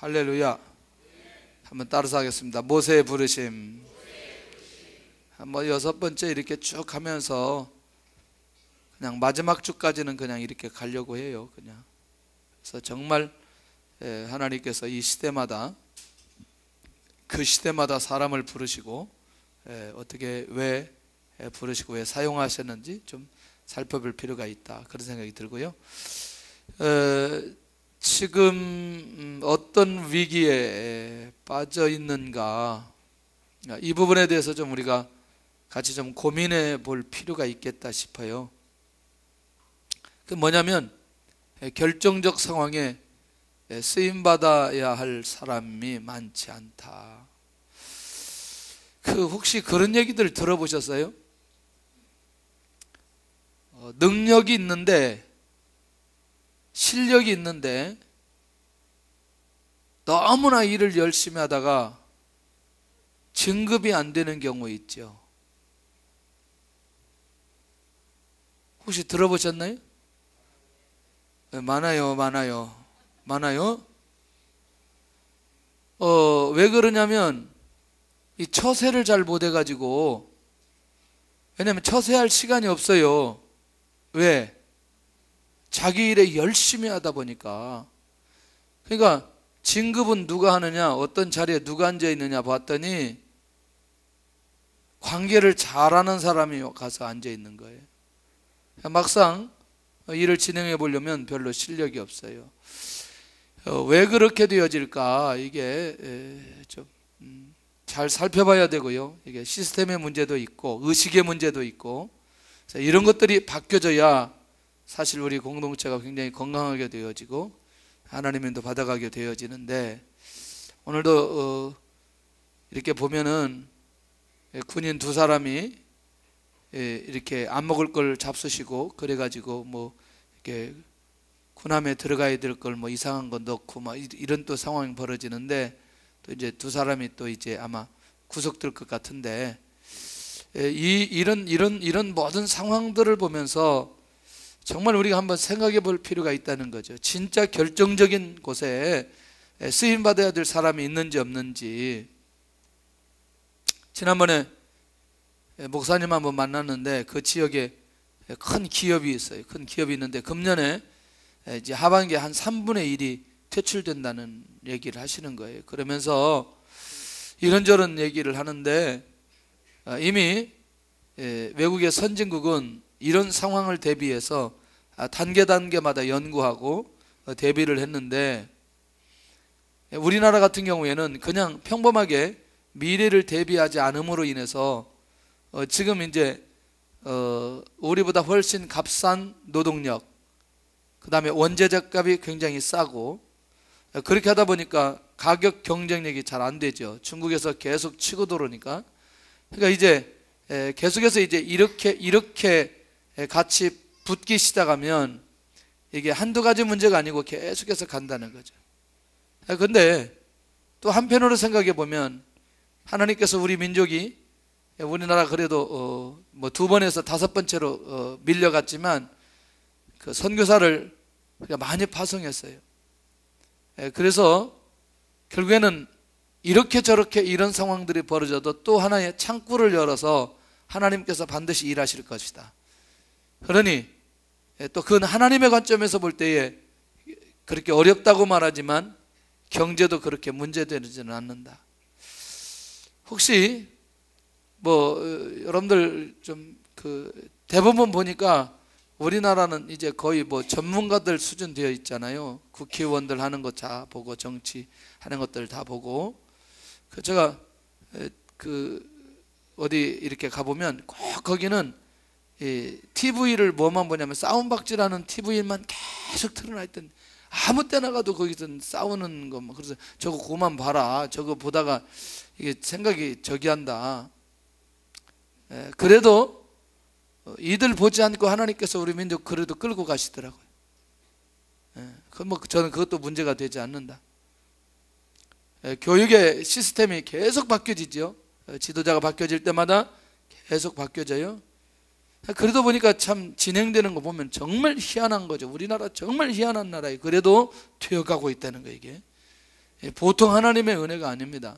할렐루야. 한번 따라서 하겠습니다. 모세의 부르심. 한번 6번째 이렇게 쭉 하면서 그냥 마지막 주까지는 그냥 이렇게 가려고 해요. 그냥. 그래서 정말 하나님께서 이 시대마다 그 시대마다 사람을 부르시고 어떻게 왜 부르시고 왜 사용하셨는지 좀 살펴볼 필요가 있다, 그런 생각이 들고요. 지금 어떤 위기에 빠져 있는가, 이 부분에 대해서 좀 우리가 같이 좀 고민해 볼 필요가 있겠다 싶어요. 그 뭐냐면 결정적 상황에 쓰임받아야 할 사람이 많지 않다. 혹시 그런 얘기들 들어보셨어요? 능력이 있는데, 실력이 있는데 너무나 일을 열심히 하다가 진급이 안 되는 경우 있죠. 혹시 들어보셨나요? 많아요. 왜 그러냐면 이 처세를 잘 못해가지고, 왜냐면 처세할 시간이 없어요. 왜? 자기 일에 열심히 하다 보니까. 그러니까 진급은 누가 하느냐, 어떤 자리에 누가 앉아 있느냐 봤더니 관계를 잘하는 사람이 가서 앉아 있는 거예요. 막상 일을 진행해 보려면 별로 실력이 없어요. 왜 그렇게 되어질까? 이게 좀 잘 살펴봐야 되고요. 이게 시스템의 문제도 있고 의식의 문제도 있고, 이런 것들이 바뀌어져야 사실 우리 공동체가 굉장히 건강하게 되어지고 하나님의 인도 받아가게 되어지는데, 오늘도 이렇게 보면은 군인 두 사람이 이렇게 안 먹을 걸 잡수시고, 그래가지고 뭐 이렇게 군함에 들어가야 될 걸 뭐 이상한 거 넣고 막 이런 또 상황이 벌어지는데, 또 이제 두 사람이 또 이제 아마 구속될 것 같은데, 이런 모든 상황들을 보면서 정말 우리가 한번 생각해 볼 필요가 있다는 거죠. 진짜 결정적인 곳에 쓰임 받아야 될 사람이 있는지 없는지. 지난번에 목사님 한번 만났는데, 그 지역에 큰 기업이 있어요. 큰 기업이 있는데 금년에 이제 하반기에 한 3분의 1이 퇴출된다는 얘기를 하시는 거예요. 그러면서 이런저런 얘기를 하는데, 이미 외국의 선진국은 이런 상황을 대비해서 단계마다 연구하고 대비를 했는데, 우리나라 같은 경우에는 그냥 평범하게 미래를 대비하지 않음으로 인해서 지금 이제 우리보다 훨씬 값싼 노동력, 그 다음에 원재재 값이 굉장히 싸고, 그렇게 하다 보니까 가격 경쟁력이 잘 안 되죠. 중국에서 계속 치고 들어오니까. 그러니까 이제 계속해서 이제 이렇게 같이 붙기 시작하면 이게 한두 가지 문제가 아니고 계속해서 간다는 거죠. 근데 또 한편으로 생각해 보면, 하나님께서 우리 민족이, 우리나라 그래도 뭐 2번에서 5번째로 밀려갔지만 그 선교사를 많이 파송했어요. 그래서 결국에는 이렇게 저렇게 이런 상황들이 벌어져도 또 하나의 창구를 열어서 하나님께서 반드시 일하실 것이다. 그러니 또 그건 하나님의 관점에서 볼 때에 그렇게 어렵다고 말하지만 경제도 그렇게 문제되지는 않는다. 혹시 뭐 여러분들 좀 대부분 보니까 우리나라는 이제 거의 뭐 전문가들 수준 되어 있잖아요. 국회의원들 하는 거 다 보고, 정치 하는 것들 다 보고. 제가 어디 이렇게 가보면 꼭 거기는 TV를 뭐만 보냐면 싸움박질하는 TV만 계속 틀어놔 있던, 아무 때나 가도 거기서 싸우는 거. 그래서 저거 그만 봐라, 저거 보다가 이게 생각이 저기한다. 그래도 이들 보지 않고 하나님께서 우리 민족 그래도 끌고 가시더라고요. 저는 그것도 문제가 되지 않는다. 교육의 시스템이 계속 바뀌어지죠. 지도자가 바뀌어질 때마다 계속 바뀌어져요. 그러다 보니까 참 진행되는 거 보면 정말 희한한 거죠. 우리나라 정말 희한한 나라예요. 그래도 되어가고 있다는 거예요, 이게. 보통 하나님의 은혜가 아닙니다.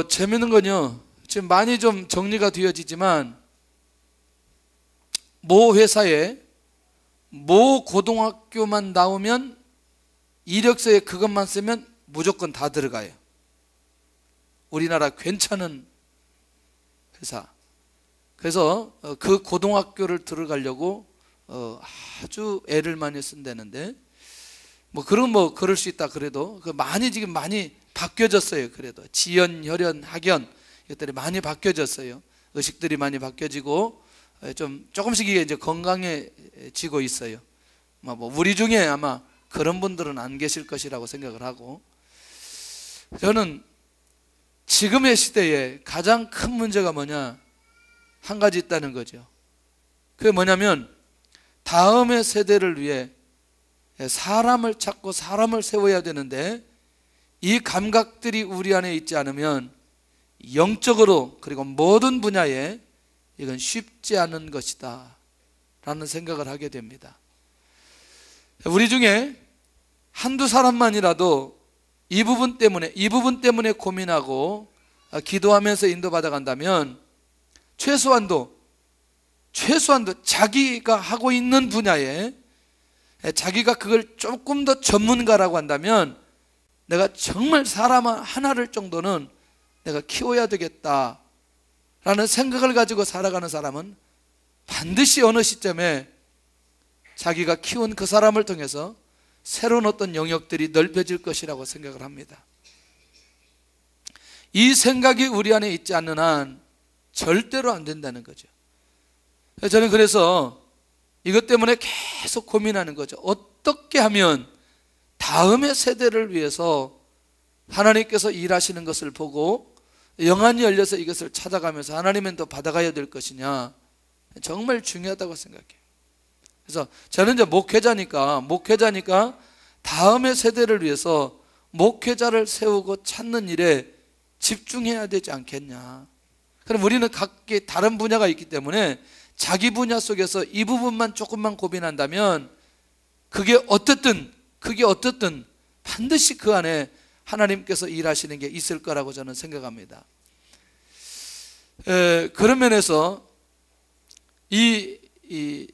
재밌는 건요, 지금 많이 좀 정리가 되어지지만 모 회사에 모 고등학교만 나오면 이력서에 그것만 쓰면 무조건 다 들어가요. 우리나라 괜찮은 회사. 그래서 그 고등학교를 들어가려고 아주 애를 많이 쓴다는데, 그럴 수 있다. 그래도 지금 많이 바뀌어졌어요. 그래도 지연, 혈연, 학연 이것들이 많이 바뀌어졌어요. 의식들이 많이 바뀌어지고 조금씩 이제 건강해지고 있어요. 우리 중에 아마 그런 분들은 안 계실 것이라고 생각을 하고, 저는 지금의 시대에 가장 큰 문제가 뭐냐, 한 가지 있다는 거죠. 그게 뭐냐면 다음의 세대를 위해 사람을 찾고 사람을 세워야 되는데, 이 감각들이 우리 안에 있지 않으면 영적으로 그리고 모든 분야에 이건 쉽지 않은 것이다 라는 생각을 하게 됩니다. 우리 중에 한두 사람만이라도 이 부분 때문에 고민하고 기도하면서 인도받아 간다면 최소한도 자기가 하고 있는 분야에 자기가 그걸 조금 더 전문가라고 한다면 내가 정말 사람 하나를 정도는 내가 키워야 되겠다라는 생각을 가지고 살아가는 사람은 반드시 어느 시점에 자기가 키운 그 사람을 통해서 새로운 어떤 영역들이 넓혀질 것이라고 생각을 합니다. 이 생각이 우리 안에 있지 않는 한 절대로 안 된다는 거죠. 저는 그래서 이것 때문에 계속 고민하는 거죠. 어떻게 하면 다음의 세대를 위해서 하나님께서 일하시는 것을 보고 영안이 열려서 이것을 찾아가면서 하나님은 또 받아가야 될 것이냐, 정말 중요하다고 생각해요. 그래서 저는 이제 목회자니까 다음의 세대를 위해서 목회자를 세우고 찾는 일에 집중해야 되지 않겠냐. 그럼 우리는 각기 다른 분야가 있기 때문에 자기 분야 속에서 이 부분만 조금만 고민한다면 그게 어떻든 반드시 그 안에 하나님께서 일하시는 게 있을 거라고 저는 생각합니다. 그런 면에서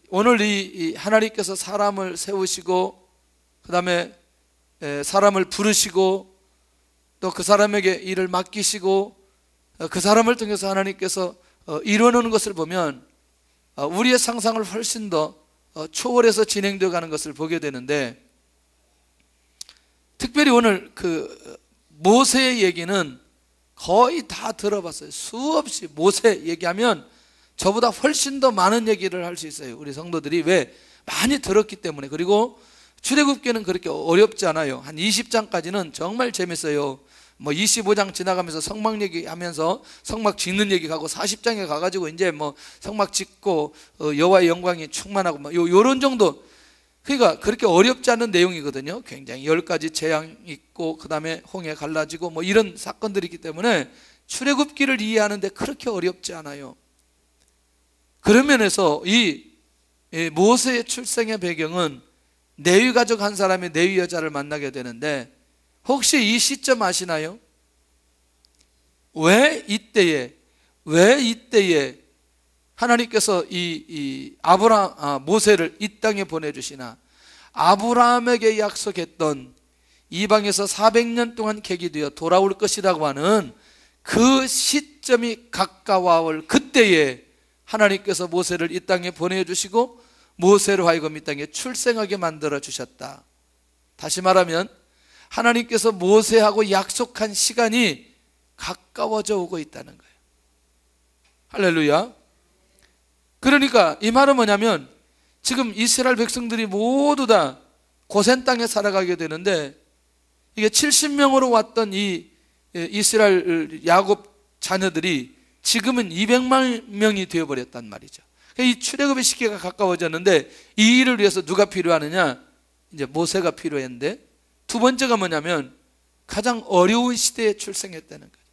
오늘 이 하나님께서 사람을 세우시고 그 다음에 사람을 부르시고 또 그 사람에게 일을 맡기시고 그 사람을 통해서 하나님께서 이루어놓는 것을 보면 우리의 상상을 훨씬 더 초월해서 진행되어 가는 것을 보게 되는데, 특별히 오늘 그 모세의 얘기는 거의 다 들어봤어요. 수없이 모세 얘기하면 저보다 훨씬 더 많은 얘기를 할 수 있어요. 우리 성도들이 왜 많이 들었기 때문에. 그리고 출애굽기는 그렇게 어렵지 않아요. 한 20장까지는 정말 재밌어요. 25장 지나가면서 성막 얘기하면서 성막 짓는 얘기 가고 40장에 가가지고 이제 성막 짓고 여호와의 영광이 충만하고 요런 정도. 그러니까 그렇게 어렵지 않은 내용이거든요. 굉장히 10가지 재앙 있고 그 다음에 홍해 갈라지고 이런 사건들이 있기 때문에 출애굽기를 이해하는데 그렇게 어렵지 않아요. 그런 면에서 이 모세의 출생의 배경은 레위 가족 한 사람이 레위 여자를 만나게 되는데, 혹시 이 시점 아시나요? 왜 이때에 하나님께서 모세를 이 땅에 보내주시나, 아브라함에게 약속했던 이방에서 400년 동안 객이 되어 돌아올 것이라고 하는 그 시점이 가까워올 그때에 하나님께서 모세를 이 땅에 보내주시고 모세로 하여금 이 땅에 출생하게 만들어 주셨다. 다시 말하면 하나님께서 모세하고 약속한 시간이 가까워져 오고 있다는 거예요. 할렐루야. 그러니까 이 말은 뭐냐면 지금 이스라엘 백성들이 모두 다 고센 땅에 살아가게 되는데, 이게 70명으로 왔던 이 이스라엘 야곱 자녀들이 지금은 200만 명이 되어버렸단 말이죠. 이 출애굽의 시기가 가까워졌는데 이 일을 위해서 누가 필요하느냐? 이제 모세가 필요했는데, 두 번째가 뭐냐면 가장 어려운 시대에 출생했다는 거예요.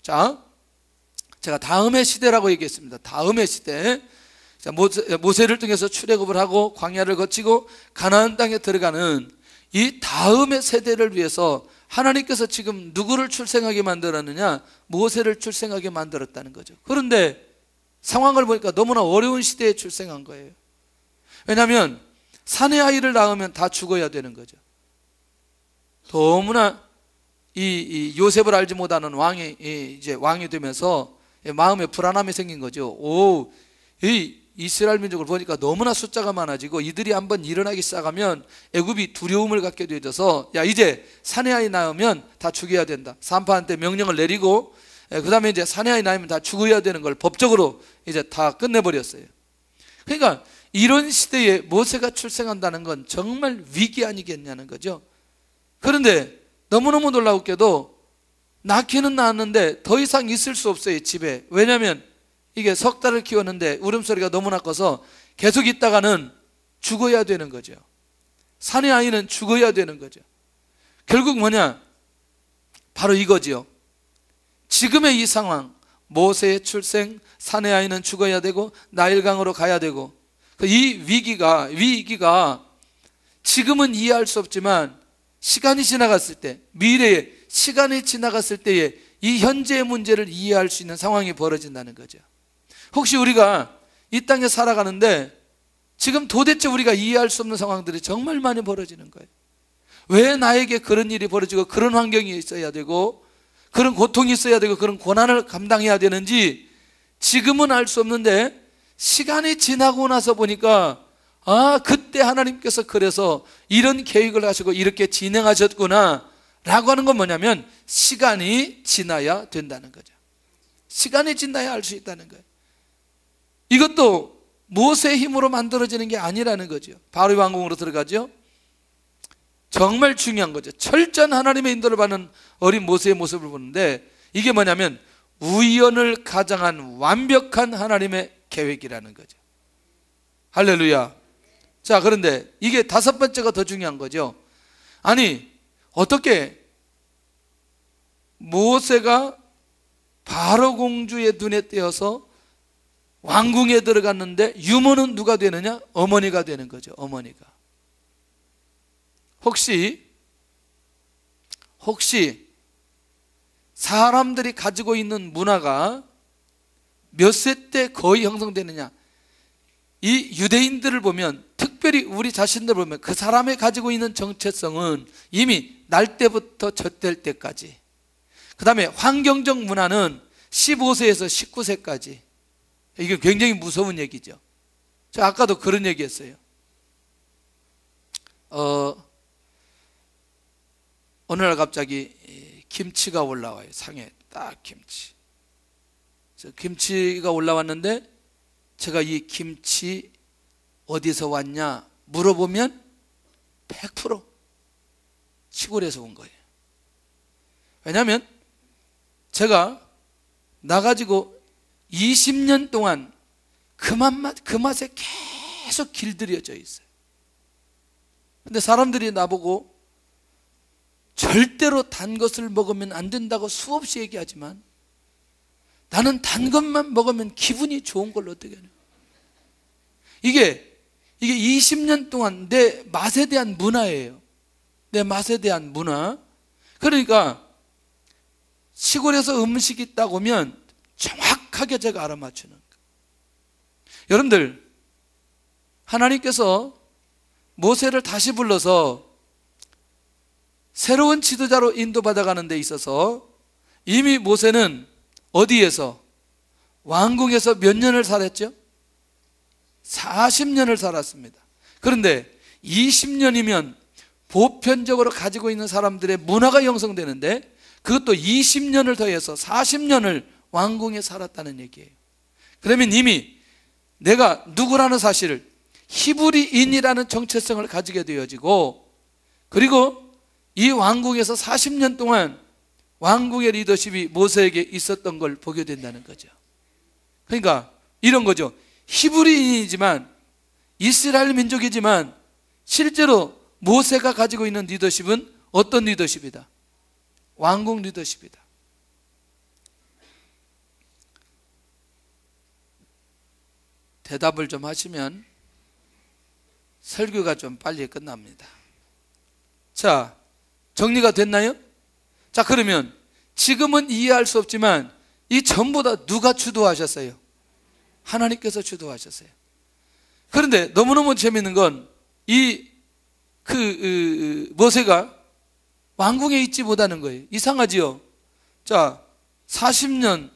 자, 제가 다음의 시대라고 얘기했습니다. 다음의 시대. 자, 모세를 통해서 출애굽을 하고 광야를 거치고 가나안 땅에 들어가는 이 다음의 세대를 위해서 하나님께서 지금 누구를 출생하게 만들었느냐? 모세를 출생하게 만들었다는 거죠. 그런데 상황을 보니까 너무나 어려운 시대에 출생한 거예요. 왜냐하면 사내 아이를 낳으면 다 죽어야 되는 거죠. 너무나 이 요셉을 알지 못하는 왕이 이제 왕이 되면서 마음에 불안함이 생긴 거죠. 이 이스라엘 민족을 보니까 너무나 숫자가 많아지고 이들이 한번 일어나기 시작하면 애굽이 두려움을 갖게 되어져서 야, 이제 사내 아이 낳으면 다 죽여야 된다. 산파한테 명령을 내리고 그 다음에 이제 사내 아이 낳으면 다 죽어야 되는 걸 법적으로 이제 다 끝내버렸어요. 그러니까 이런 시대에 모세가 출생한다는 건 정말 위기 아니겠냐는 거죠. 그런데 너무너무 놀라웠게도 낳기는 낳았는데 더 이상 있을 수 없어요, 집에. 왜냐하면 이게 석 달을 키웠는데 울음소리가 너무나 커서 계속 있다가는 죽어야 되는 거죠. 사내 아이는 죽어야 되는 거죠. 결국 뭐냐? 바로 이거지요. 지금의 이 상황, 모세의 출생, 사내 아이는 죽어야 되고 나일강으로 가야 되고, 이 위기가 지금은 이해할 수 없지만 시간이 지나갔을 때, 미래에 시간이 지나갔을 때에 이 현재의 문제를 이해할 수 있는 상황이 벌어진다는 거죠. 혹시 우리가 이 땅에 살아가는데 지금 도대체 우리가 이해할 수 없는 상황들이 정말 많이 벌어지는 거예요. 왜 나에게 그런 일이 벌어지고 그런 환경이 있어야 되고 그런 고통이 있어야 되고 그런 고난을 감당해야 되는지 지금은 알 수 없는데 시간이 지나고 나서 보니까 그때 하나님께서 그래서 이런 계획을 하시고 이렇게 진행하셨구나 라고 하는 건 뭐냐면 시간이 지나야 된다는 거죠. 시간이 지나야 알 수 있다는 거예요. 이것도 모세의 힘으로 만들어지는 게 아니라는 거죠. 바로의 왕궁으로 들어가죠. 정말 중요한 거죠. 철저한 하나님의 인도를 받는 어린 모세의 모습을 보는데 이게 뭐냐면 우연을 가장한 완벽한 하나님의 계획이라는 거죠. 할렐루야. 자, 그런데 이게 다섯 번째가 더 중요한 거죠. 아니, 어떻게 모세가 바로 공주의 눈에 띄어서 왕궁에 들어갔는데 유모는 누가 되느냐? 어머니가 되는 거죠. 어머니가. 혹시 사람들이 가지고 있는 문화가 몇 세 때 거의 형성되느냐? 이 유대인들을 보면, 특별히 우리 자신들 보면 그 사람이 가지고 있는 정체성은 이미 날 때부터 젖될 때까지, 그 다음에 환경적 문화는 15세에서 19세까지. 이게 굉장히 무서운 얘기죠. 저 아까도 그런 얘기 했어요. 어느 날 갑자기 김치가 올라와요. 상에 딱 김치. 그래서 김치가 올라왔는데 제가 이 김치 어디서 왔냐 물어보면 100% 시골에서 온 거예요. 왜냐하면 제가 나가지고 20년 동안 그 맛에 계속 길들여져 있어요. 근데 사람들이 나보고 절대로 단 것을 먹으면 안 된다고 수없이 얘기하지만 나는 단 것만 먹으면 기분이 좋은 걸 어떻게 하냐. 이게 20년 동안 내 맛에 대한 문화예요. 내 맛에 대한 문화. 그러니까 시골에서 음식이 있다고 하면 정확하게 제가 알아맞추는 거예요. 여러분들, 하나님께서 모세를 다시 불러서 새로운 지도자로 인도받아가는 데 있어서 이미 모세는 어디에서? 왕궁에서 몇 년을 살았죠? 40년을 살았습니다. 그런데 20년이면 보편적으로 가지고 있는 사람들의 문화가 형성되는데 그것도 20년을 더해서 40년을 왕궁에 살았다는 얘기예요. 그러면 이미 내가 누구라는 사실을, 히브리인이라는 정체성을 가지게 되어지고, 그리고 이 왕궁에서 40년 동안 왕궁의 리더십이 모세에게 있었던 걸 보게 된다는 거죠. 그러니까 이런 거죠. 히브리인이지만 이스라엘 민족이지만 실제로 모세가 가지고 있는 리더십은 어떤 리더십이다? 왕궁 리더십이다. 대답을 좀 하시면 설교가 좀 빨리 끝납니다. 자, 정리가 됐나요? 자, 그러면 지금은 이해할 수 없지만 이 전부 다 누가 주도하셨어요? 하나님께서 주도하셨어요. 그런데 너무너무 재밌는 건 모세가 왕궁에 있지 못하는 거예요. 이상하지요? 자, 40년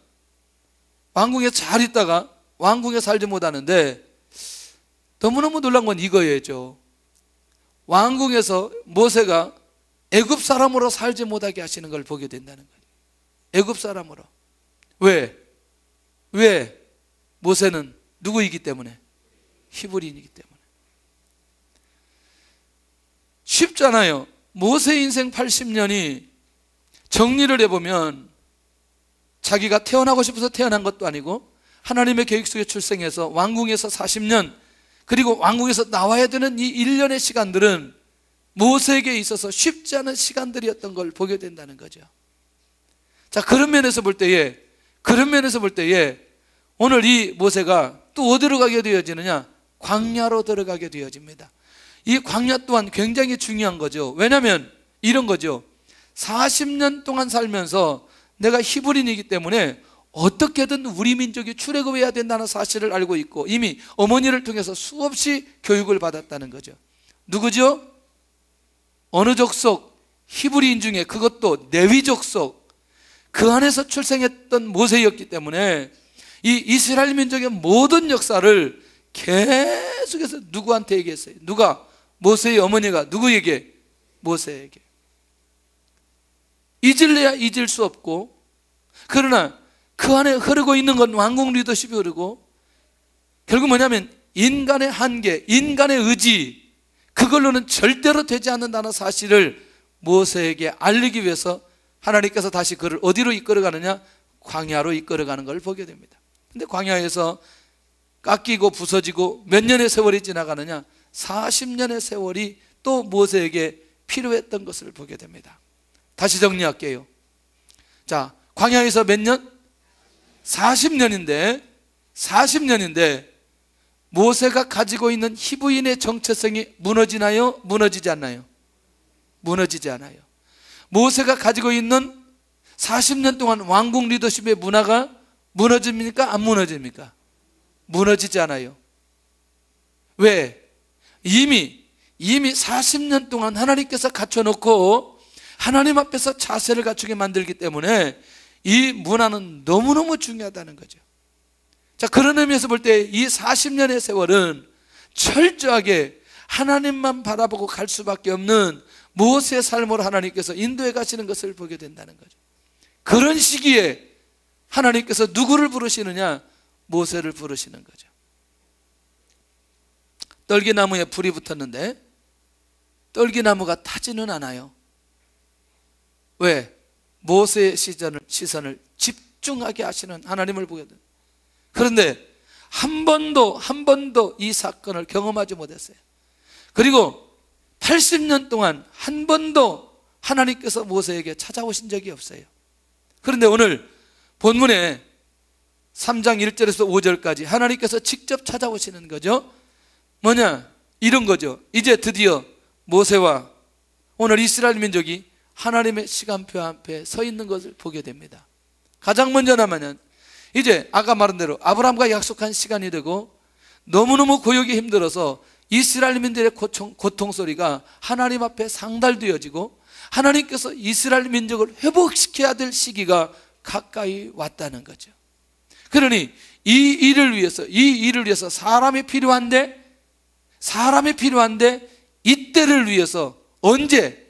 왕궁에 잘 있다가 왕궁에 살지 못하는데 너무너무 놀란 건 이거예요. 왕궁에서 모세가 애굽 사람으로 살지 못하게 하시는 걸 보게 된다는 거예요. 애굽 사람으로. 왜? 모세는 누구이기 때문에? 히브리인이기 때문에. 쉽잖아요. 모세 인생 80년이 정리를 해보면 자기가 태어나고 싶어서 태어난 것도 아니고 하나님의 계획 속에 출생해서 왕궁에서 40년, 그리고 왕궁에서 나와야 되는 이 1년의 시간들은 모세에게 있어서 쉽지 않은 시간들이었던 걸 보게 된다는 거죠. 자, 그런 면에서 볼 때에 오늘 이 모세가 또 어디로 가게 되어지느냐? 광야로 들어가게 되어집니다. 이 광야 또한 굉장히 중요한 거죠. 왜냐하면 이런 거죠. 40년 동안 살면서 내가 히브리인이기 때문에 어떻게든 우리 민족이 출애굽해야 된다는 사실을 알고 있고 이미 어머니를 통해서 수없이 교육을 받았다는 거죠. 누구죠? 어느 족속? 히브리인 중에, 그것도 레위 족속, 그 안에서 출생했던 모세였기 때문에 이 이스라엘 민족의 모든 역사를 계속해서 누구한테 얘기했어요? 누가? 모세의 어머니가 누구에게? 모세에게. 잊을래야 잊을 수 없고, 그러나 그 안에 흐르고 있는 건 왕궁 리더십이 흐르고, 결국 뭐냐면 인간의 한계, 인간의 의지, 그걸로는 절대로 되지 않는다는 사실을 모세에게 알리기 위해서 하나님께서 다시 그를 어디로 이끌어가느냐? 광야로 이끌어가는 걸 보게 됩니다. 근데 광야에서 깎이고 부서지고 몇 년의 세월이 지나가느냐? 40년의 세월이 또 모세에게 필요했던 것을 보게 됩니다. 다시 정리할게요. 자, 광야에서 몇 년? 40년인데 모세가 가지고 있는 히브리인의 정체성이 무너지나요? 무너지지 않나요? 무너지지 않아요. 모세가 가지고 있는 40년 동안 왕궁 리더십의 문화가 무너집니까? 안 무너집니까? 무너지지 않아요. 왜? 이미 40년 동안 하나님께서 갖춰놓고 하나님 앞에서 자세를 갖추게 만들기 때문에 이 문화는 너무너무 중요하다는 거죠. 자, 그런 의미에서 볼 때 이 40년의 세월은 철저하게 하나님만 바라보고 갈 수밖에 없는 모세의 삶으로 하나님께서 인도해 가시는 것을 보게 된다는 거죠. 그런 시기에 하나님께서 누구를 부르시느냐? 모세를 부르시는 거죠. 떨기나무에 불이 붙었는데 떨기나무가 타지는 않아요. 왜? 모세의 시선을 집중하게 하시는 하나님을 보게 됩니다. 그런데 한 번도 이 사건을 경험하지 못했어요. 그리고 80년 동안 한 번도 하나님께서 모세에게 찾아오신 적이 없어요. 그런데 오늘 본문에 3장 1절에서 5절까지 하나님께서 직접 찾아오시는 거죠. 뭐냐? 이런 거죠. 이제 드디어 모세와 오늘 이스라엘 민족이 하나님의 시간표 앞에 서 있는 것을 보게 됩니다. 가장 먼저 나면 이제 아까 말한 대로 아브라함과 약속한 시간이 되고 너무너무 고역이 힘들어서 이스라엘 민족의 고통 소리가 하나님 앞에 상달되어지고 하나님께서 이스라엘 민족을 회복시켜야 될 시기가 가까이 왔다는 거죠. 그러니 이 일을 위해서 사람이 필요한데 이때를 위해서 언제?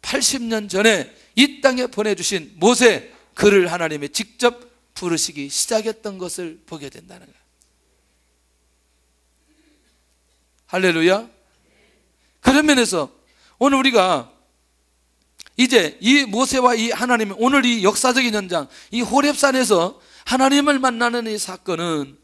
80년 전에 이 땅에 보내주신 모세, 그를 하나님이 직접 부르시기 시작했던 것을 보게 된다는 거예요. 할렐루야. 그런 면에서 오늘 우리가 이제 이 모세와 이 하나님, 오늘 이 역사적인 현장, 이 호렙산에서 하나님을 만나는 이 사건은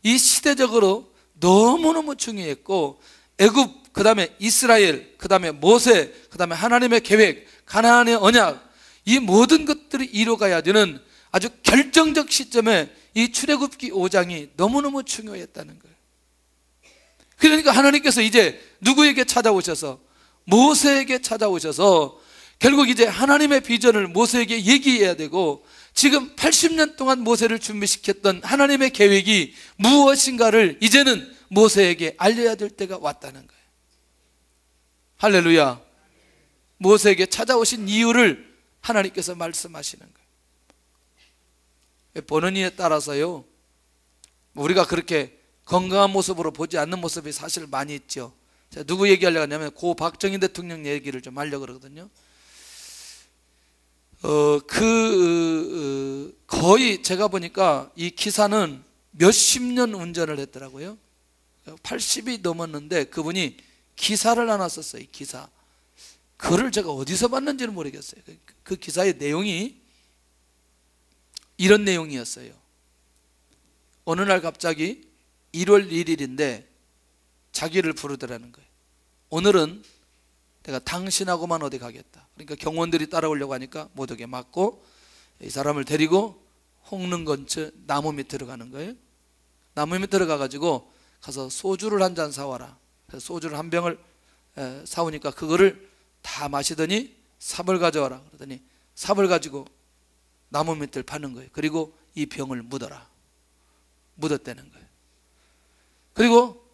이 시대적으로 너무너무 중요했고, 애굽, 그 다음에 이스라엘, 그 다음에 모세, 그 다음에 하나님의 계획, 가나안의 언약, 이 모든 것들이 이루어가야 되는 아주 결정적 시점에 이 출애굽기 5장이 너무너무 중요했다는 거예요. 그러니까 하나님께서 이제 누구에게 찾아오셔서? 모세에게 찾아오셔서 결국 이제 하나님의 비전을 모세에게 얘기해야 되고, 지금 80년 동안 모세를 준비시켰던 하나님의 계획이 무엇인가를 이제는 모세에게 알려야 될 때가 왔다는 거예요. 할렐루야. 모세에게 찾아오신 이유를 하나님께서 말씀하시는 거예요. 보는 이에 따라서요, 우리가 그렇게 건강한 모습으로 보지 않는 모습이 사실 많이 있죠. 제가 누구 얘기하려고 하냐면 고 박정희 대통령 얘기를 좀 하려고 그러거든요. 거의 제가 보니까 이 기사는 몇십 년 운전을 했더라고요. 80이 넘었는데 그분이 기사를 하나 썼어요. 기사. 그를 제가 어디서 봤는지는 모르겠어요. 그 기사의 내용이 이런 내용이었어요. 어느 날 갑자기 1월 1일인데 자기를 부르더라는 거예요. 오늘은 내가 당신하고만 어디 가겠다. 그러니까 경호원들이 따라오려고 하니까 못 오게 막고 이 사람을 데리고 홍릉 근처 나무 밑으로 가는 거예요. 나무 밑으로 가가지고 가서 소주를 한 잔 사와라. 그래서 소주를 한 병을 사오니까 그거를 다 마시더니 삽을 가져와라. 그러더니 삽을 가지고 나무 밑을 파는 거예요. 그리고 이 병을 묻어라. 묻었다는 거예요. 그리고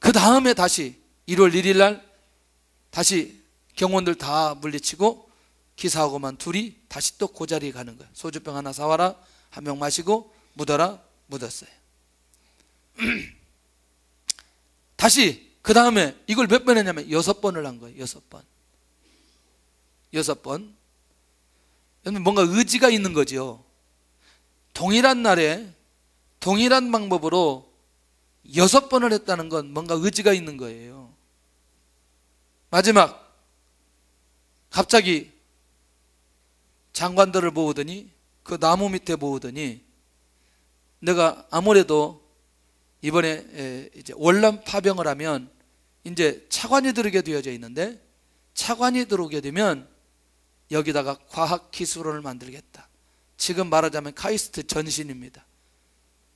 그 다음에 다시 1월 1일 날 다시 경호원들 다 물리치고 기사하고만 둘이 다시 또 그 자리에 가는 거예요. 소주병 하나 사와라. 한 병 마시고 묻어라. 묻었어요. 다시 그 다음에 이걸 몇 번 했냐면 6번을 한 거예요. 6번. 6번. 뭔가 의지가 있는 거죠. 동일한 날에 동일한 방법으로 6번을 했다는 건 뭔가 의지가 있는 거예요. 마지막 갑자기 장관들을 모으더니 그 나무 밑에 모으더니 내가 아무래도 이번에 이제 월남 파병을 하면 이제 차관이 들어오게 되어져 있는데, 차관이 들어오게 되면 여기다가 과학기술원을 만들겠다. 지금 말하자면 카이스트 전신입니다.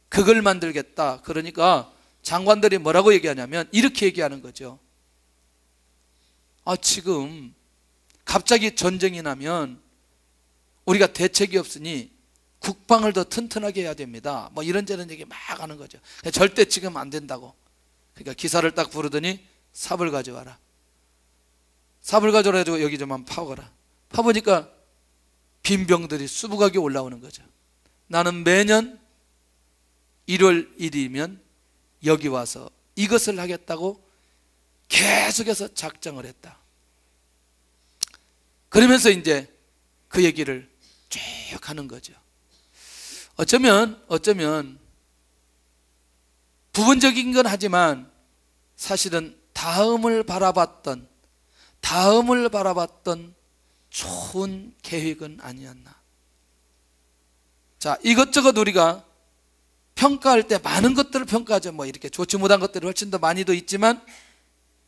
그걸 만들겠다. 그러니까 장관들이 뭐라고 얘기하냐면 이렇게 얘기하는 거죠. 지금 갑자기 전쟁이 나면 우리가 대책이 없으니 국방을 더 튼튼하게 해야 됩니다. 뭐 이런저런 얘기 막 하는 거죠. 절대 지금 안 된다고. 그러니까 기사를 딱 부르더니 삽을 가져와라. 삽을 가져와라 해가지고 여기 좀 한번 파보거라. 파보니까 빈병들이 수북하게 올라오는 거죠. 나는 매년 1월 1일이면 여기 와서 이것을 하겠다고 계속해서 작정을 했다. 그러면서 이제 그 얘기를 쭉 하는 거죠. 어쩌면 부분적인 건 하지만 사실은 다음을 바라봤던 좋은 계획은 아니었나. 자, 이것저것 우리가 평가할 때 많은 것들을 평가하죠. 뭐 이렇게 좋지 못한 것들이 훨씬 더 많이도 있지만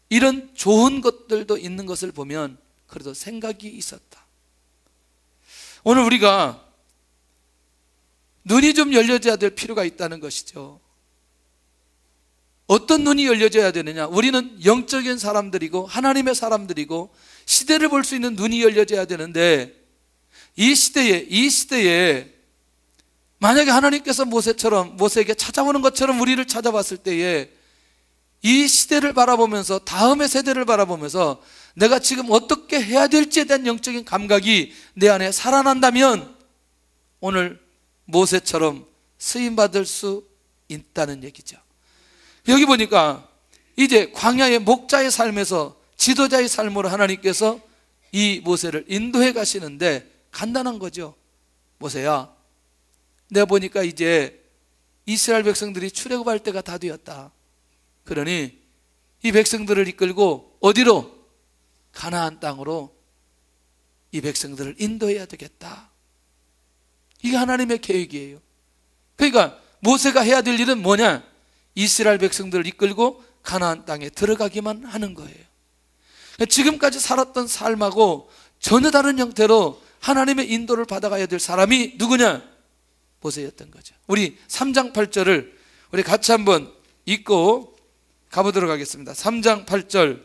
이런 좋은 것들도 있는 것을 보면 그래도 생각이 있었다. 오늘 우리가 눈이 좀 열려져야 될 필요가 있다는 것이죠. 어떤 눈이 열려져야 되느냐? 우리는 영적인 사람들이고 하나님의 사람들이고 시대를 볼 수 있는 눈이 열려져야 되는데, 이 시대에 만약에 하나님께서 모세에게 찾아오는 것처럼 우리를 찾아봤을 때에 이 시대를 바라보면서, 다음의 세대를 바라보면서 내가 지금 어떻게 해야 될지에 대한 영적인 감각이 내 안에 살아난다면 오늘 모세처럼 쓰임받을 수 있다는 얘기죠. 여기 보니까 이제 광야의 목자의 삶에서 지도자의 삶으로 하나님께서 이 모세를 인도해 가시는데 간단한 거죠. 모세야, 내가 보니까 이제 이스라엘 백성들이 출애굽할 때가 다 되었다. 그러니 이 백성들을 이끌고 어디로? 가나안 땅으로 이 백성들을 인도해야 되겠다. 이게 하나님의 계획이에요. 그러니까 모세가 해야 될 일은 뭐냐? 이스라엘 백성들을 이끌고 가나안 땅에 들어가기만 하는 거예요. 지금까지 살았던 삶하고 전혀 다른 형태로 하나님의 인도를 받아가야 될 사람이 누구냐? 모세였던 거죠. 우리 3장 8절을 우리 같이 한번 읽고 가보도록 하겠습니다. 3장 8절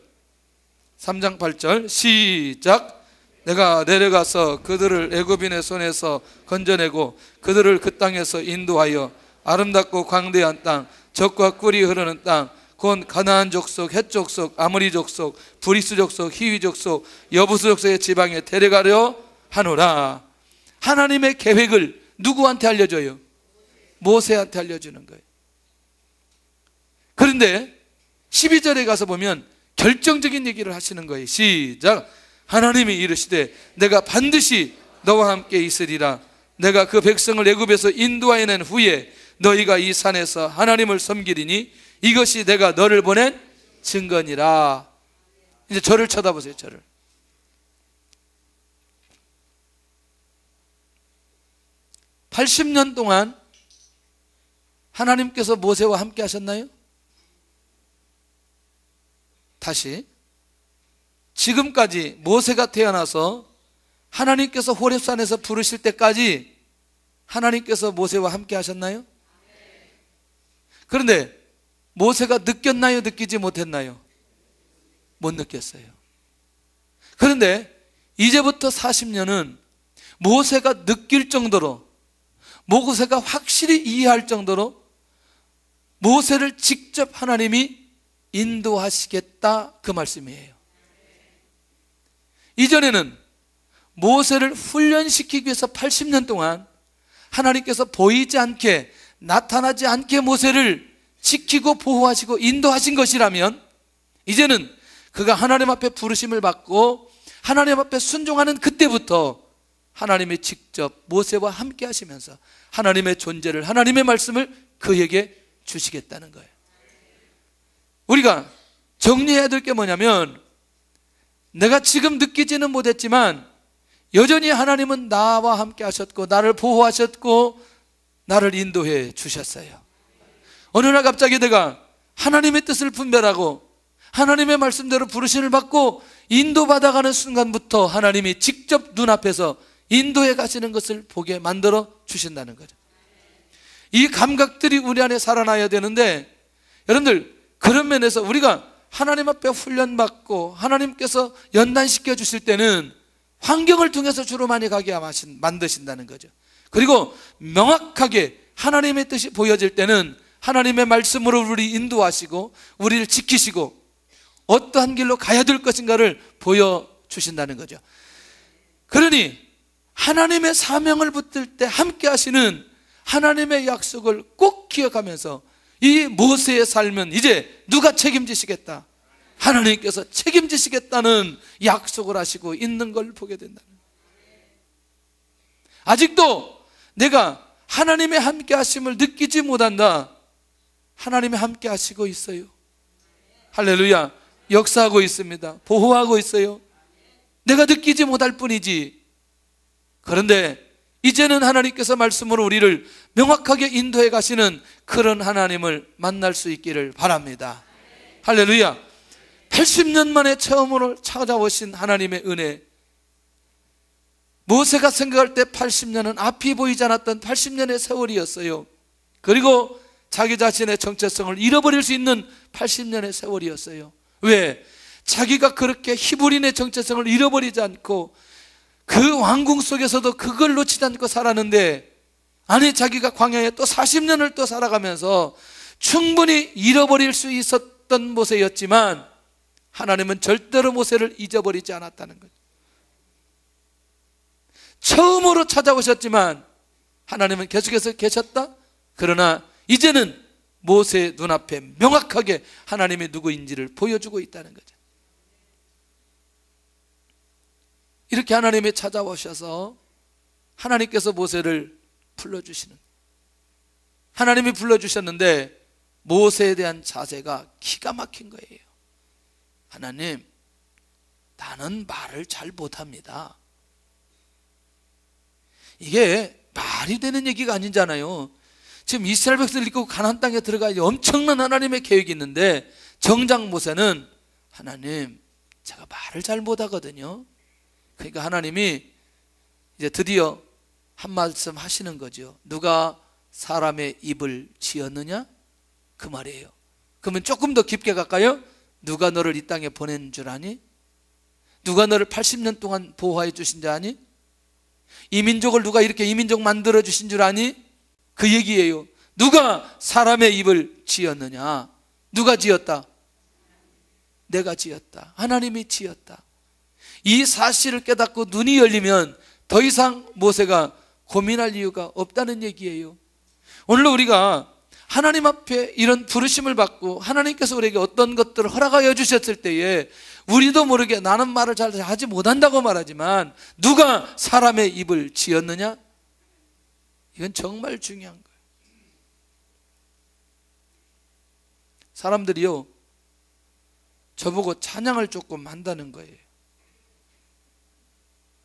3장 8절 시작. 내가 내려가서 그들을 애굽인의 손에서 건져내고 그들을 그 땅에서 인도하여 아름답고 광대한 땅, 젖과 꿀이 흐르는 땅, 곧 가나안 족속, 헷 족속, 아모리 족속, 브리스 족속, 히위 족속, 여부스 족속의 지방에 데려가려 하노라. 하나님의 계획을 누구한테 알려줘요? 모세한테 알려주는 거예요. 그런데 12절에 가서 보면 결정적인 얘기를 하시는 거예요. 시작. 하나님이 이르시되 내가 반드시 너와 함께 있으리라. 내가 그 백성을 애굽에서 인도하여 낸 후에 너희가 이 산에서 하나님을 섬기리니 이것이 내가 너를 보낸 증거니라. 이제 저를 쳐다보세요. 저를. (80년) 동안 하나님께서 모세와 함께 하셨나요? 다시, 지금까지 모세가 태어나서 하나님께서 호렙산에서 부르실 때까지 하나님께서 모세와 함께 하셨나요? 그런데 모세가 느꼈나요? 느끼지 못했나요? 못 느꼈어요. 그런데 이제부터 40년은 모세가 느낄 정도로, 모세가 확실히 이해할 정도로 모세를 직접 하나님이 인도하시겠다, 그 말씀이에요. 이전에는 모세를 훈련시키기 위해서 80년 동안 하나님께서 보이지 않게, 나타나지 않게 모세를 지키고 보호하시고 인도하신 것이라면, 이제는 그가 하나님 앞에 부르심을 받고 하나님 앞에 순종하는 그때부터 하나님이 직접 모세와 함께 하시면서 하나님의 존재를, 하나님의 말씀을 그에게 주시겠다는 거예요. 우리가 정리해야 될 게 뭐냐면, 내가 지금 느끼지는 못했지만 여전히 하나님은 나와 함께 하셨고 나를 보호하셨고 나를 인도해 주셨어요. 어느 날 갑자기 내가 하나님의 뜻을 분별하고 하나님의 말씀대로 부르심을 받고 인도받아가는 순간부터 하나님이 직접 눈앞에서 인도해 가시는 것을 보게 만들어 주신다는 거죠. 이 감각들이 우리 안에 살아나야 되는데, 여러분들, 그런 면에서 우리가 하나님 앞에 훈련받고 하나님께서 연단시켜 주실 때는 환경을 통해서 주로 많이 가게 만드신다는 거죠. 그리고 명확하게 하나님의 뜻이 보여질 때는 하나님의 말씀으로 우리를 인도하시고 우리를 지키시고 어떠한 길로 가야 될 것인가를 보여주신다는 거죠. 그러니 하나님의 사명을 붙들 때 함께 하시는 하나님의 약속을 꼭 기억하면서 이 모세의 삶은 이제 누가 책임지시겠다? 하나님께서 책임지시겠다는 약속을 하시고 있는 걸 보게 된다는 거예요. 아직도 내가 하나님의 함께 하심을 느끼지 못한다. 하나님의 함께 하시고 있어요. 할렐루야. 역사하고 있습니다. 보호하고 있어요. 내가 느끼지 못할 뿐이지. 그런데 이제는 하나님께서 말씀으로 우리를 명확하게 인도해 가시는 그런 하나님을 만날 수 있기를 바랍니다. 할렐루야. 80년 만에 처음으로 찾아오신 하나님의 은혜. 모세가 생각할 때 80년은 앞이 보이지 않았던 80년의 세월이었어요. 그리고 자기 자신의 정체성을 잃어버릴 수 있는 80년의 세월이었어요. 왜? 자기가 그렇게 히브리인의 정체성을 잃어버리지 않고 그 왕궁 속에서도 그걸 놓치지 않고 살았는데, 아니 자기가 광야에 또 40년을 또 살아가면서 충분히 잃어버릴 수 있었던 모세였지만 하나님은 절대로 모세를 잊어버리지 않았다는 거죠. 처음으로 찾아오셨지만 하나님은 계속해서 계셨다. 그러나 이제는 모세의 눈앞에 명확하게 하나님이 누구인지를 보여주고 있다는 거죠. 이렇게 하나님이 찾아오셔서 하나님께서 모세를 불러주시는, 하나님이 불러주셨는데 모세에 대한 자세가 기가 막힌 거예요. 하나님, 나는 말을 잘 못합니다. 이게 말이 되는 얘기가 아니잖아요. 지금 이스라엘 백성을 이끌고 가나안 땅에 들어가야 엄청난 하나님의 계획이 있는데, 정작 모세는 하나님, 제가 말을 잘 못하거든요. 그러니까 하나님이 이제 드디어 한 말씀 하시는 거죠. 누가 사람의 입을 지었느냐? 그 말이에요. 그러면 조금 더 깊게 갈까요? 누가 너를 이 땅에 보낸 줄 아니? 누가 너를 80년 동안 보호해 주신 줄 아니? 이 민족을 누가 이렇게 이민족 만들어 주신 줄 아니? 그 얘기예요. 누가 사람의 입을 지었느냐? 누가 지었다? 내가 지었다. 하나님이 지었다. 이 사실을 깨닫고 눈이 열리면 더 이상 모세가 고민할 이유가 없다는 얘기예요. 오늘 우리가 하나님 앞에 이런 부르심을 받고 하나님께서 우리에게 어떤 것들을 허락하여 주셨을 때에 우리도 모르게 나는 말을 잘 하지 못한다고 말하지만 누가 사람의 입을 지었느냐? 이건 정말 중요한 거예요. 사람들이요, 저보고 찬양을 조금 한다는 거예요.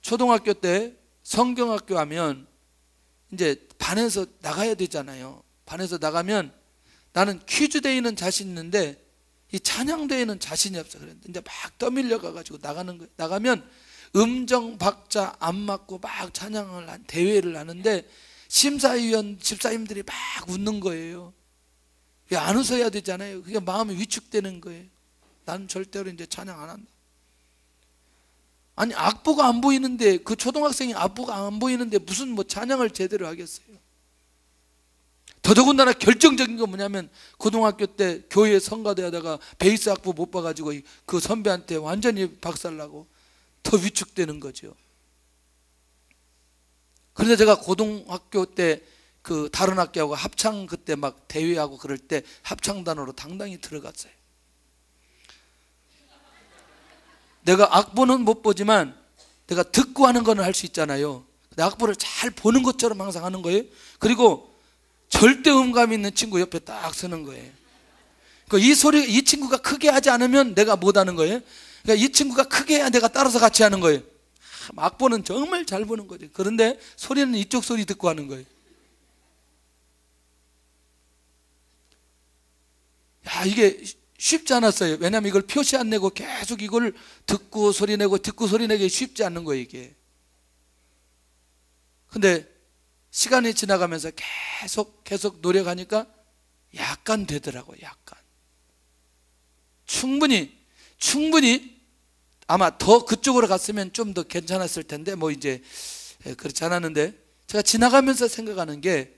초등학교 때 성경학교 하면 이제 반에서 나가야 되잖아요. 반에서 나가면 나는 퀴즈 대회는 자신 있는데 이 찬양 대회는 자신이 없어. 그랬는데 이제 막 떠밀려 가가지고 나가는 거예요. 나가면 음정 박자 안 맞고 막 찬양을 한 대회를 하는데 심사위원 집사님들이 막 웃는 거예요. 안 웃어야 되잖아요. 그게 마음이 위축되는 거예요. 나는 절대로 이제 찬양 안 한다. 아니 악보가 안 보이는데, 그 초등학생이 악보가 안 보이는데 무슨 뭐 찬양을 제대로 하겠어요. 더더군다나 결정적인 건 뭐냐면 고등학교 때 교회 성가대 하다가 베이스 악보 못 봐가지고 그 선배한테 완전히 박살나고 더 위축되는 거죠. 그런데 제가 고등학교 때 그 다른 학교하고 합창 그때 막 대회하고 그럴 때 합창단으로 당당히 들어갔어요. 내가 악보는 못 보지만 내가 듣고 하는 거는 할 수 있잖아요. 근데 악보를 잘 보는 것처럼 항상 하는 거예요. 그리고 절대 음감 있는 친구 옆에 딱 서는 거예요. 이 소리, 이 친구가 크게 하지 않으면 내가 못 하는 거예요. 그러니까 이 친구가 크게 해야 내가 따라서 같이 하는 거예요. 악보는 정말 잘 보는 거죠. 그런데 소리는 이쪽 소리 듣고 하는 거예요. 야, 이게 쉽지 않았어요. 왜냐하면 이걸 표시 안 내고 계속 이걸 듣고 소리 내고 듣고 소리 내기 쉽지 않는 거예요, 이게. 근데 시간이 지나가면서 계속 노력하니까 약간 되더라고요. 약간. 충분히 아마 더 그쪽으로 갔으면 좀 더 괜찮았을 텐데 뭐 이제 그렇지 않았는데, 제가 지나가면서 생각하는 게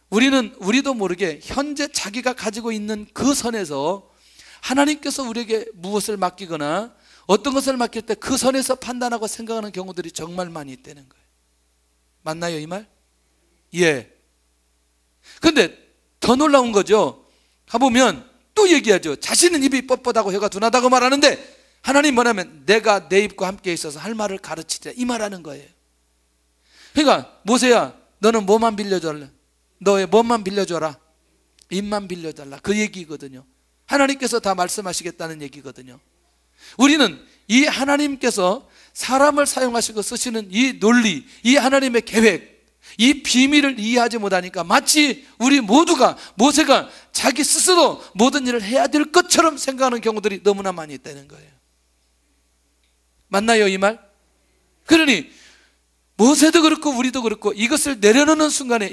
우리도 모르게 현재 자기가 가지고 있는 그 선에서 하나님께서 우리에게 무엇을 맡기거나 어떤 것을 맡길 때 그 선에서 판단하고 생각하는 경우들이 정말 많이 있다는 거예요. 맞나요, 이 말? 예. 근데 더 놀라운 거죠. 가보면 또 얘기하죠. 자신은 입이 뻣뻣하고 혀가 둔하다고 말하는데 하나님 뭐냐면 내가 내 입과 함께 있어서 할 말을 가르치리라, 이 말하는 거예요. 그러니까 모세야, 너는 뭐만 빌려줄래? 너의 뭐만 빌려줘라? 입만 빌려달라, 그 얘기거든요. 하나님께서 다 말씀하시겠다는 얘기거든요. 우리는 이 하나님께서 사람을 사용하시고 쓰시는 이 논리, 이 하나님의 계획, 이 비밀을 이해하지 못하니까 마치 우리 모두가 모세가 자기 스스로 모든 일을 해야 될 것처럼 생각하는 경우들이 너무나 많이 있다는 거예요. 맞나요, 이 말? 그러니 모세도 그렇고 우리도 그렇고 이것을 내려놓는 순간에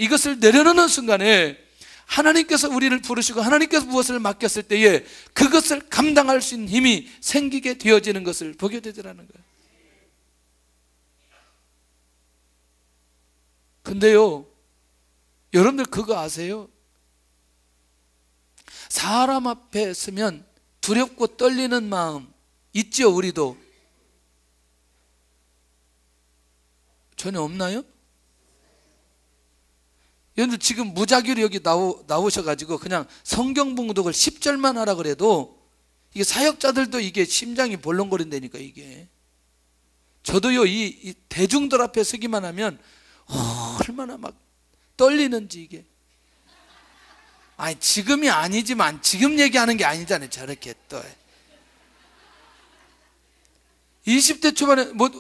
하나님께서 우리를 부르시고 하나님께서 무엇을 맡겼을 때에 그것을 감당할 수 있는 힘이 생기게 되어지는 것을 보게 되더라는 거예요. 근데요, 여러분들 그거 아세요? 사람 앞에 서면 두렵고 떨리는 마음 있죠, 우리도? 전혀 없나요? 여러분들 지금 무작위로 여기 나오셔가지고 그냥 성경 봉독을 10절만 하라 그래도 이게 사역자들도 이게 심장이 벌렁거린다니까. 이게 저도요, 이 대중들 앞에 서기만 하면 얼마나 막 떨리는지. 이게 아니 지금이 아니지만 지금 얘기하는 게 아니잖아요. 저렇게 또 20대 초반에 뭐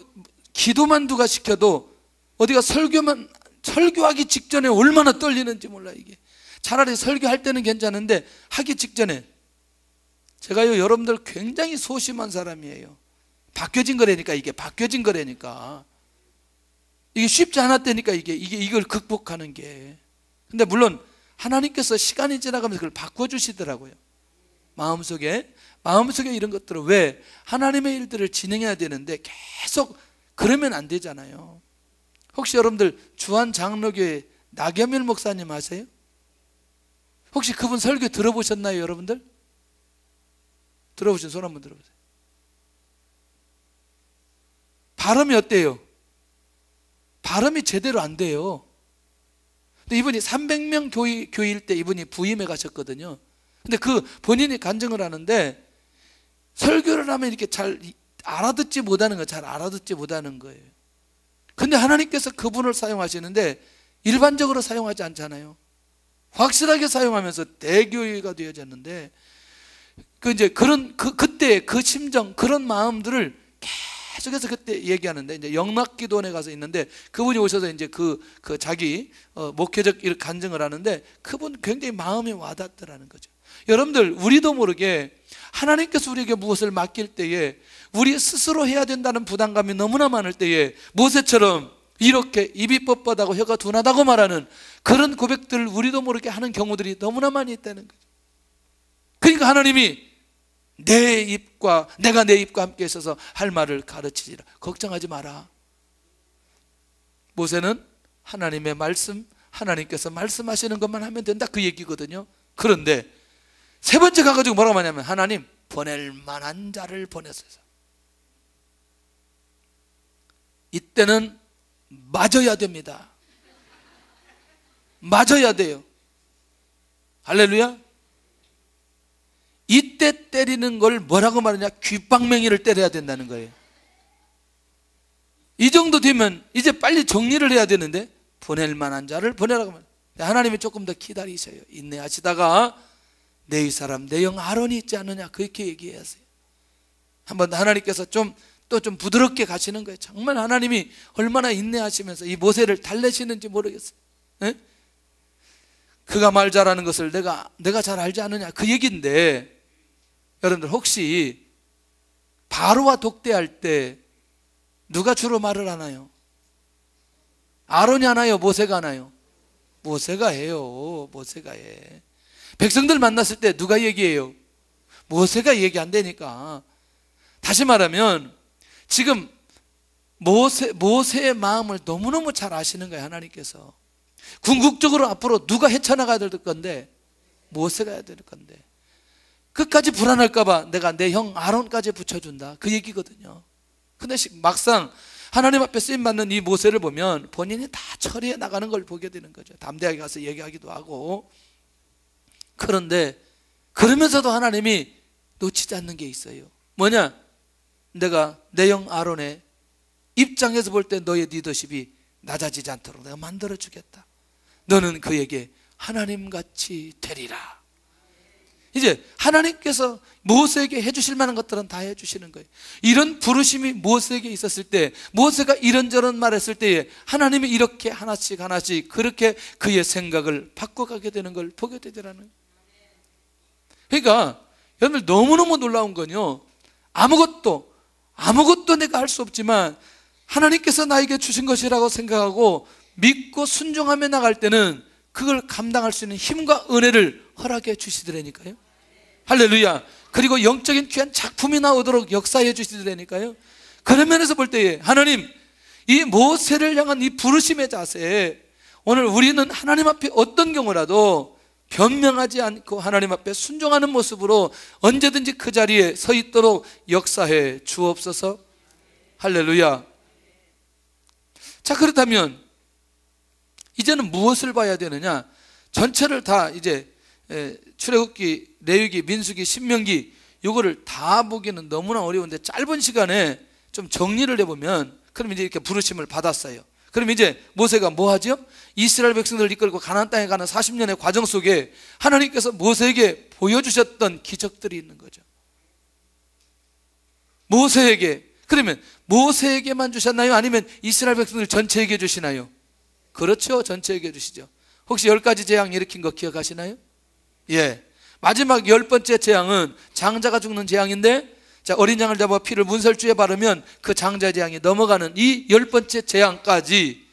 기도만 누가 시켜도 어디가 설교하기 직전에 얼마나 떨리는지 몰라. 이게 차라리 설교할 때는 괜찮은데 하기 직전에, 제가요 여러분들 굉장히 소심한 사람이에요. 바뀌어진 거라니까. 이게 바뀌어진 거라니까. 이게 쉽지 않았다니까. 이걸 극복하는 게. 근데 물론 하나님께서 시간이 지나가면서 그걸 바꿔주시더라고요. 마음속에 이런 것들을, 왜? 하나님의 일들을 진행해야 되는데 계속 그러면 안 되잖아요. 혹시 여러분들 주한 장로교회 나겸일 목사님 아세요? 혹시 그분 설교 들어보셨나요, 여러분들? 들어보신 손 한번 들어보세요. 발음이 어때요? 발음이 제대로 안 돼요. 근데 이분이 300명 교회일 때 이분이 부임해 가셨거든요. 근데 그 본인이 간증을 하는데, 설교를 하면 이렇게 잘 알아듣지 못하는 거예요. 잘 알아듣지 못하는 거예요. 근데 하나님께서 그분을 사용하시는데 일반적으로 사용하지 않잖아요. 확실하게 사용하면서 대교회가 되어졌는데, 그때 그 심정, 그런 마음들을 계속해서 그때 얘기하는데, 이제 영락기도원에 가서 있는데 그분이 오셔서 이제 자기 목회적 간증을 하는데, 그분 굉장히 마음에 와닿더라는 거죠. 여러분들, 우리도 모르게 하나님께서 우리에게 무엇을 맡길 때에 우리 스스로 해야 된다는 부담감이 너무나 많을 때에 모세처럼 이렇게 입이 뻣뻣하고 혀가 둔하다고 말하는 그런 고백들을 우리도 모르게 하는 경우들이 너무나 많이 있다는 거죠. 그러니까 하나님이 내가 내 입과 함께 있어서 할 말을 가르치리라. 걱정하지 마라. 모세는 하나님의 말씀, 하나님께서 말씀하시는 것만 하면 된다, 그 얘기거든요. 그런데 세 번째 가가지고 뭐라고 하냐면, 하나님, 보낼 만한 자를 보내소서. 이때는 맞아야 됩니다. 맞아야 돼요. 할렐루야. 이때 때리는 걸 뭐라고 말하냐? 귓방맹이를 때려야 된다는 거예요. 이 정도 되면 이제 빨리 정리를 해야 되는데, 보낼 만한 자를 보내라고 말해요. 하나님이 조금 더 기다리셔요. 인내하시다가 내 사람 내 영 아론이 있지 않느냐, 그렇게 얘기해야 하세요. 한번 하나님께서 좀 부드럽게 가시는 거예요. 정말 하나님이 얼마나 인내하시면서 이 모세를 달래시는지 모르겠어요. 네? 그가 말 잘하는 것을 내가 잘 알지 않느냐, 그 얘기인데, 여러분들 혹시 바로와 독대할 때 누가 주로 말을 하나요? 아론이 하나요? 모세가 하나요? 모세가 해요. 모세가 해. 백성들 만났을 때 누가 얘기해요? 모세가 얘기 안 되니까. 다시 말하면 지금 모세의 마음을 너무너무 잘 아시는 거예요, 하나님께서. 궁극적으로 앞으로 누가 헤쳐나가야 될 건데? 모세가 해야 될 건데, 끝까지 불안할까봐 내가 내 형 아론까지 붙여준다, 그 얘기거든요. 근데 막상 하나님 앞에 쓰임받는 이 모세를 보면 본인이 다 처리해 나가는 걸 보게 되는 거죠. 담대하게 가서 얘기하기도 하고. 그런데 그러면서도 하나님이 놓치지 않는 게 있어요. 뭐냐? 내가 내 형 아론의 입장에서 볼 때 너의 리더십이 낮아지지 않도록 내가 만들어 주겠다. 너는 그에게 하나님같이 되리라. 이제 하나님께서 모세에게 해주실 만한 것들은 다 해주시는 거예요. 이런 부르심이 모세에게 있었을 때, 모세가 이런저런 말했을 때에 하나님이 이렇게 하나씩 그렇게 그의 생각을 바꿔가게 되는 걸 보게 되더라는 거예요. 그러니까 여러분들, 너무너무 놀라운 건요, 아무것도 내가 할 수 없지만 하나님께서 나에게 주신 것이라고 생각하고 믿고 순종하며 나갈 때는 그걸 감당할 수 있는 힘과 은혜를 허락해 주시더라니까요. 할렐루야. 그리고 영적인 귀한 작품이 나오도록 역사해 주시더라니까요. 그런 면에서 볼 때에 하나님, 이 모세를 향한 이 부르심의 자세, 오늘 우리는 하나님 앞에 어떤 경우라도 변명하지 않고 하나님 앞에 순종하는 모습으로 언제든지 그 자리에 서 있도록 역사해 주옵소서. 할렐루야. 자, 그렇다면 이제는 무엇을 봐야 되느냐? 전체를 다 이제 출애굽기, 레위기, 민수기, 신명기, 이거를 다 보기는 너무나 어려운데 짧은 시간에 좀 정리를 해보면, 그럼 이제 이렇게 부르심을 받았어요. 그럼 이제 모세가 뭐 하죠? 이스라엘 백성들을 이끌고 가나안 땅에 가는 40년의 과정 속에 하나님께서 모세에게 보여주셨던 기적들이 있는 거죠. 모세에게. 그러면 모세에게만 주셨나요? 아니면 이스라엘 백성들 전체에게 주시나요? 그렇죠, 전체에게 주시죠. 혹시 10가지 재앙 일으킨 거 기억하시나요? 예. 마지막 10번째 재앙은 장자가 죽는 재앙인데, 자, 어린 양을 잡아 피를 문설주에 바르면 그 장자 재앙이 넘어가는 이 10번째 재앙까지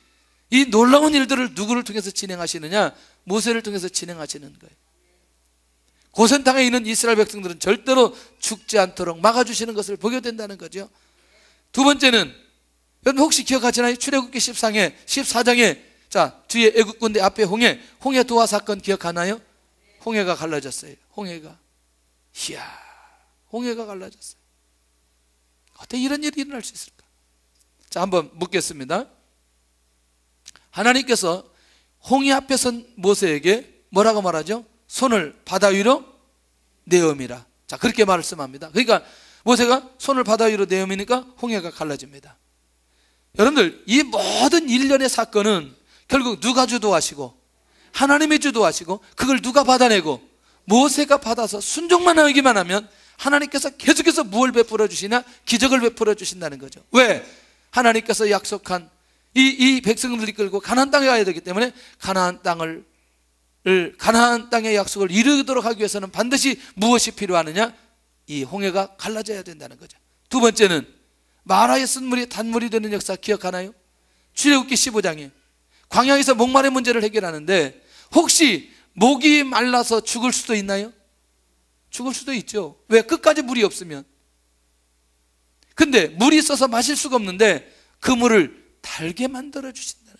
이 놀라운 일들을 누구를 통해서 진행하시느냐? 모세를 통해서 진행하시는 거예요. 고센 땅에 있는 이스라엘 백성들은 절대로 죽지 않도록 막아주시는 것을 보게 된다는 거죠. 두 번째는, 여러분 혹시 기억하시나요? 출애굽기 14장에 자, 뒤에 애굽 군대, 앞에 홍해 도하 사건 기억하나요? 홍해가 갈라졌어요. 홍해가 갈라졌어요. 어떻게 이런 일이 일어날 수 있을까? 자, 한번 묻겠습니다. 하나님께서 홍해 앞에 선 모세에게 뭐라고 말하죠? 손을 바다 위로 내어미라. 자, 그렇게 말씀합니다. 그러니까 모세가 손을 바다 위로 내어미니까 홍해가 갈라집니다. 여러분들, 이 모든 일련의 사건은 결국 누가 주도하시고 하나님이 주도하시고 그걸 누가 받아내고 모세가 받아서 순종만 하기만 하면 하나님께서 계속해서 무엇을 베풀어 주시나? 기적을 베풀어 주신다는 거죠. 왜? 하나님께서 약속한 이 백성들이 끌고 가나안 땅에 가야 되기 때문에 가나안 땅의 약속을 이루도록 하기 위해서는 반드시 무엇이 필요하느냐? 이 홍해가 갈라져야 된다는 거죠. 두 번째는 마라의 쓴물이 단물이 되는 역사 기억하나요? 출애굽기 15장에 광야에서 목마른 문제를 해결하는데 혹시 목이 말라서 죽을 수도 있나요? 죽을 수도 있죠. 왜? 끝까지 물이 없으면. 근데 물이 있어서 마실 수가 없는데 그 물을 달게 만들어 주신다는,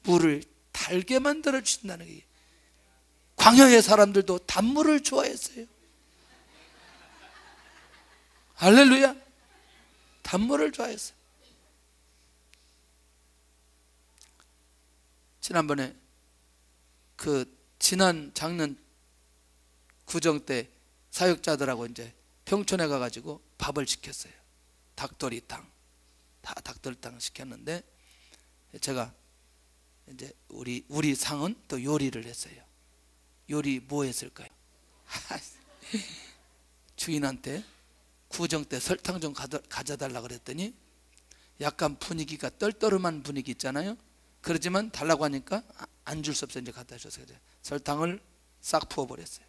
물을 달게 만들어 주신다는 게, 광야의 사람들도 단물을 좋아했어요. 할렐루야. 단물을 좋아했어요. 지난번에 지난 작년 구정 때 사역자들하고 이제 평촌에 가가지고 밥을 시켰어요. 닭도리탕, 다 닭도리탕 시켰는데 제가 이제 우리 상은 또 요리를 했어요. 요리 뭐 했을까요? 주인한테 구정 때 설탕 좀 가져달라 그랬더니 약간 분위기가 떨떠름한 분위기 있잖아요. 그러지만 달라고 하니까 안 줄 수 없어서 이제 갖다 주셔서 설탕을 싹 부어버렸어요.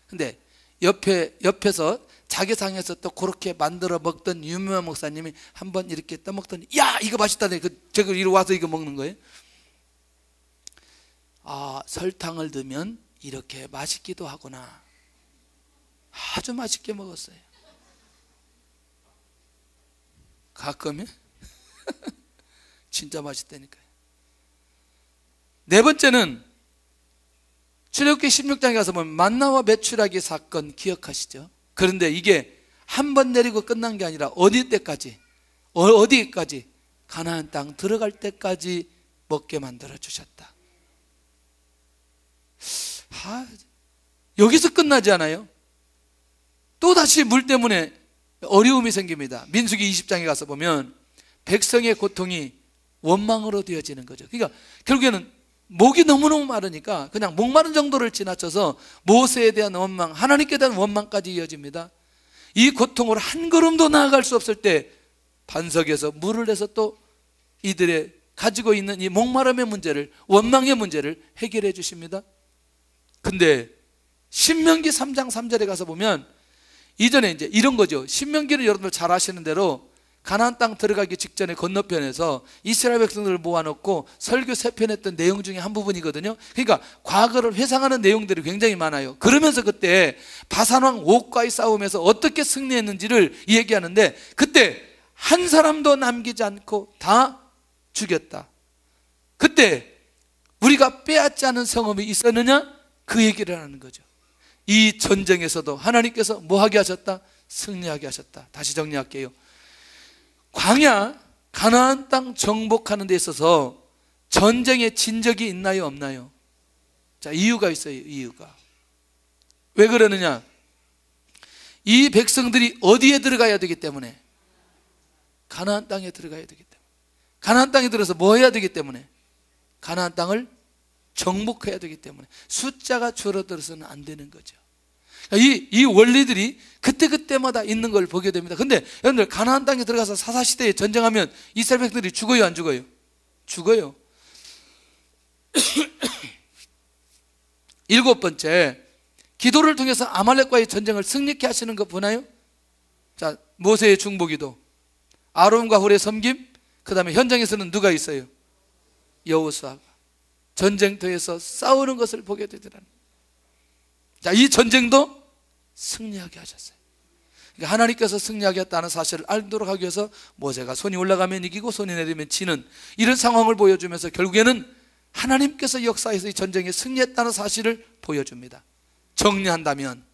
근데 옆에서 자기 상에서 또 그렇게 만들어 먹던 유명한 목사님이 한번 이렇게 떠먹더니, 야, 이거 맛있다네. 제가 이리 와서 이거 먹는 거예요. 아, 설탕을 넣으면 이렇게 맛있기도 하구나. 아주 맛있게 먹었어요. 가끔은 진짜 맛있다니까요. 네 번째는 출애굽기 16장에 가서 보면 만나와 메추라기 사건 기억하시죠? 그런데 이게 한 번 내리고 끝난 게 아니라 어디까지 가나안 땅 들어갈 때까지 먹게 만들어 주셨다. 여기서 끝나지 않아요. 또다시 물 때문에 어려움이 생깁니다. 민수기 20장에 가서 보면 백성의 고통이 원망으로 되어지는 거죠. 그러니까 결국에는 목이 너무너무 마르니까 그냥 목마른 정도를 지나쳐서 모세에 대한 원망, 하나님께 대한 원망까지 이어집니다. 이 고통으로 한 걸음도 나아갈 수 없을 때 반석에서 물을 내서 또 이들의 가지고 있는 이 목마름의 문제를, 원망의 문제를 해결해 주십니다. 근데 신명기 3장 3절에 가서 보면 이전에 이제 이런 거죠. 신명기를 여러분들 잘 아시는 대로 가나안 땅 들어가기 직전에 건너편에서 이스라엘 백성들을 모아놓고 설교 3편 했던 내용 중에 한 부분이거든요. 그러니까 과거를 회상하는 내용들이 굉장히 많아요. 그러면서 그때 바산왕 옥과의 싸움에서 어떻게 승리했는지를 얘기하는데 그때 한 사람도 남기지 않고 다 죽였다. 그때 우리가 빼앗지 않은 성읍이 있었느냐? 그 얘기를 하는 거죠. 이 전쟁에서도 하나님께서 뭐 하게 하셨다? 승리하게 하셨다. 다시 정리할게요. 광야 가나안 땅 정복하는 데 있어서 전쟁에 진 적이 있나요, 없나요? 자, 이유가 있어요. 이유가 왜 그러느냐? 이 백성들이 어디에 들어가야 되기 때문에? 가나안 땅에 들어가야 되기 때문에. 가나안 땅에 들어서 뭐 해야 되기 때문에? 가나안 땅을 정복해야 되기 때문에. 숫자가 줄어들어서는 안 되는 거죠. 이 원리들이 그때그때마다 있는 걸 보게 됩니다. 근데 여러분들 가나안 땅에 들어가서 사사시대에 전쟁하면 이스라엘 백성들이 죽어요, 안 죽어요? 죽어요. 일곱 번째, 기도를 통해서 아말렉과의 전쟁을 승리케 하시는 거 보나요? 자, 모세의 중보기도, 아론과 훌의 섬김, 그 다음에 현장에서는 누가 있어요? 여호수아가. 전쟁터에서 싸우는 것을 보게 되더라는 거예요. 자, 이 전쟁도 승리하게 하셨어요. 그러니까 하나님께서 승리하겠다는 사실을 알도록 하기 위해서 모세가 손이 올라가면 이기고 손이 내리면 지는 이런 상황을 보여주면서 결국에는 하나님께서 역사에서 이 전쟁에 승리했다는 사실을 보여줍니다. 정리한다면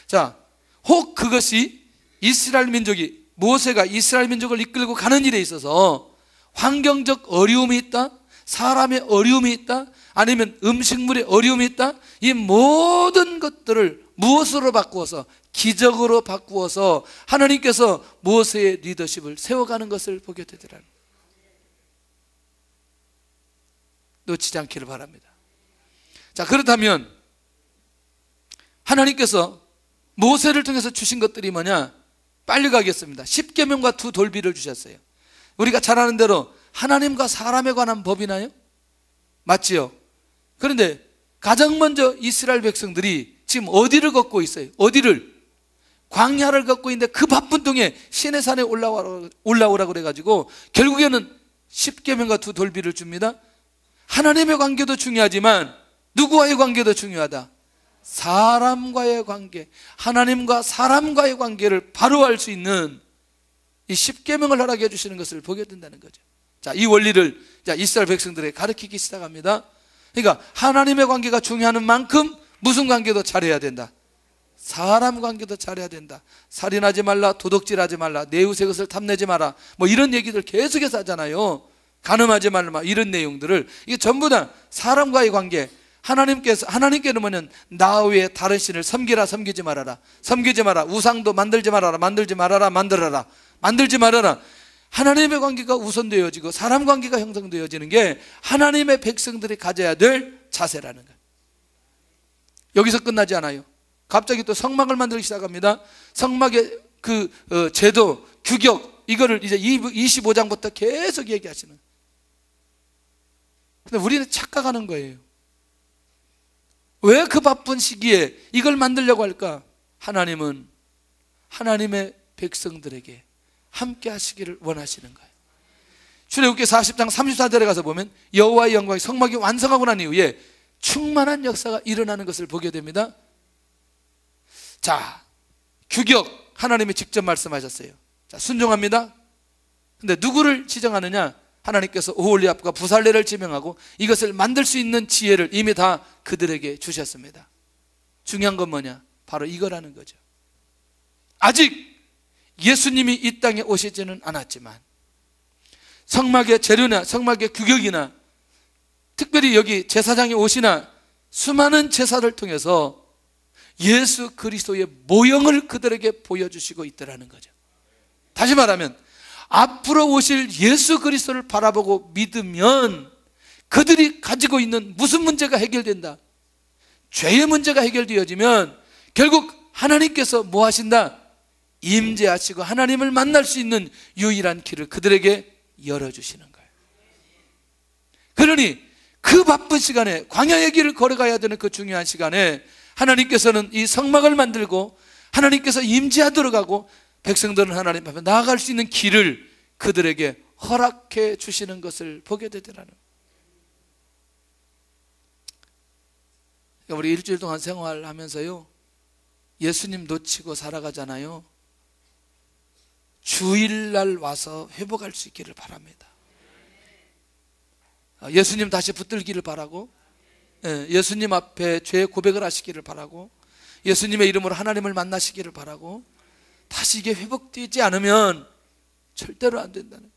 자, 혹 그것이 이스라엘 민족이, 모세가 이스라엘 민족을 이끌고 가는 일에 있어서 환경적 어려움이 있다, 사람의 어려움이 있다, 아니면 음식물의 어려움이 있다, 이 모든 것들을 무엇으로 바꾸어서, 기적으로 바꾸어서 하나님께서 모세의 리더십을 세워가는 것을 보게 되더라는 거예요. 놓치지 않기를 바랍니다. 자, 그렇다면 하나님께서 모세를 통해서 주신 것들이 뭐냐? 빨리 가겠습니다. 십계명과 두 돌비를 주셨어요. 우리가 잘 아는 대로 하나님과 사람에 관한 법이나요? 맞지요? 그런데 가장 먼저 이스라엘 백성들이 지금 어디를 걷고 있어요? 어디를? 광야를 걷고 있는데 그 바쁜 동에 시내산에 올라오라고 그래가지고 결국에는 십계명과 두 돌비를 줍니다. 하나님의 관계도 중요하지만 누구와의 관계도 중요하다. 사람과의 관계, 하나님과 사람과의 관계를 바로 알 수 있는 이 십계명을 허락해 주시는 것을 보게 된다는 거죠. 자, 이 원리를 이스라엘 백성들에게 가르치기 시작합니다. 그러니까 하나님의 관계가 중요한 만큼 무슨 관계도 잘해야 된다. 사람 관계도 잘해야 된다. 살인하지 말라, 도둑질하지 말라, 내 이웃의 것을 탐내지 마라, 뭐 이런 얘기들 계속해서 하잖아요. 간음하지 말라, 이런 내용들을. 이게 전부 다 사람과의 관계. 하나님께는 뭐냐면 나 외에 다른 신을 섬기라, 섬기지 말아라, 섬기지 마라, 우상도 만들지 말아라, 만들지 말아라, 만들어라, 만들지 말아라. 하나님의 관계가 우선되어지고 사람 관계가 형성되어지는 게 하나님의 백성들이 가져야 될 자세라는 거예요. 여기서 끝나지 않아요. 갑자기 또 성막을 만들기 시작합니다. 성막의 제도, 규격, 이거를 이제 25장부터 계속 얘기하시는. 근데 우리는 착각하는 거예요. 왜 그 바쁜 시기에 이걸 만들려고 할까? 하나님은 하나님의 백성들에게 함께 하시기를 원하시는 거예요. 출애굽기 40장 34절에 가서 보면 여호와의 영광이 성막이 완성하고 난 이후에 충만한 역사가 일어나는 것을 보게 됩니다. 자, 규격 하나님이 직접 말씀하셨어요. 자, 순종합니다. 근데 누구를 지정하느냐? 하나님께서 오홀리압과 부살레를 지명하고 이것을 만들 수 있는 지혜를 이미 다 그들에게 주셨습니다. 중요한 건 뭐냐? 바로 이거라는 거죠. 아직 예수님이 이 땅에 오시지는 않았지만 성막의 재료나 성막의 규격이나 특별히 여기 제사장이 오시나 수많은 제사를 통해서 예수 그리스도의 모형을 그들에게 보여주시고 있더라는 거죠. 다시 말하면 앞으로 오실 예수 그리스도를 바라보고 믿으면 그들이 가지고 있는 무슨 문제가 해결된다? 죄의 문제가 해결되어지면 결국 하나님께서 뭐 하신다? 임재하시고 하나님을 만날 수 있는 유일한 길을 그들에게 열어주시는 거예요. 그러니 그 바쁜 시간에 광야의 길을 걸어가야 되는 그 중요한 시간에 하나님께서는 이 성막을 만들고 하나님께서 임재하도록 하고 백성들은 하나님 앞에 나아갈 수 있는 길을 그들에게 허락해 주시는 것을 보게 되더라는 거예요. 우리 일주일 동안 생활하면서요, 예수님 놓치고 살아가잖아요. 주일날 와서 회복할 수 있기를 바랍니다. 예수님 다시 붙들기를 바라고, 예수님 앞에 죄 고백을 하시기를 바라고, 예수님의 이름으로 하나님을 만나시기를 바라고, 다시 이게 회복되지 않으면 절대로 안 된다는.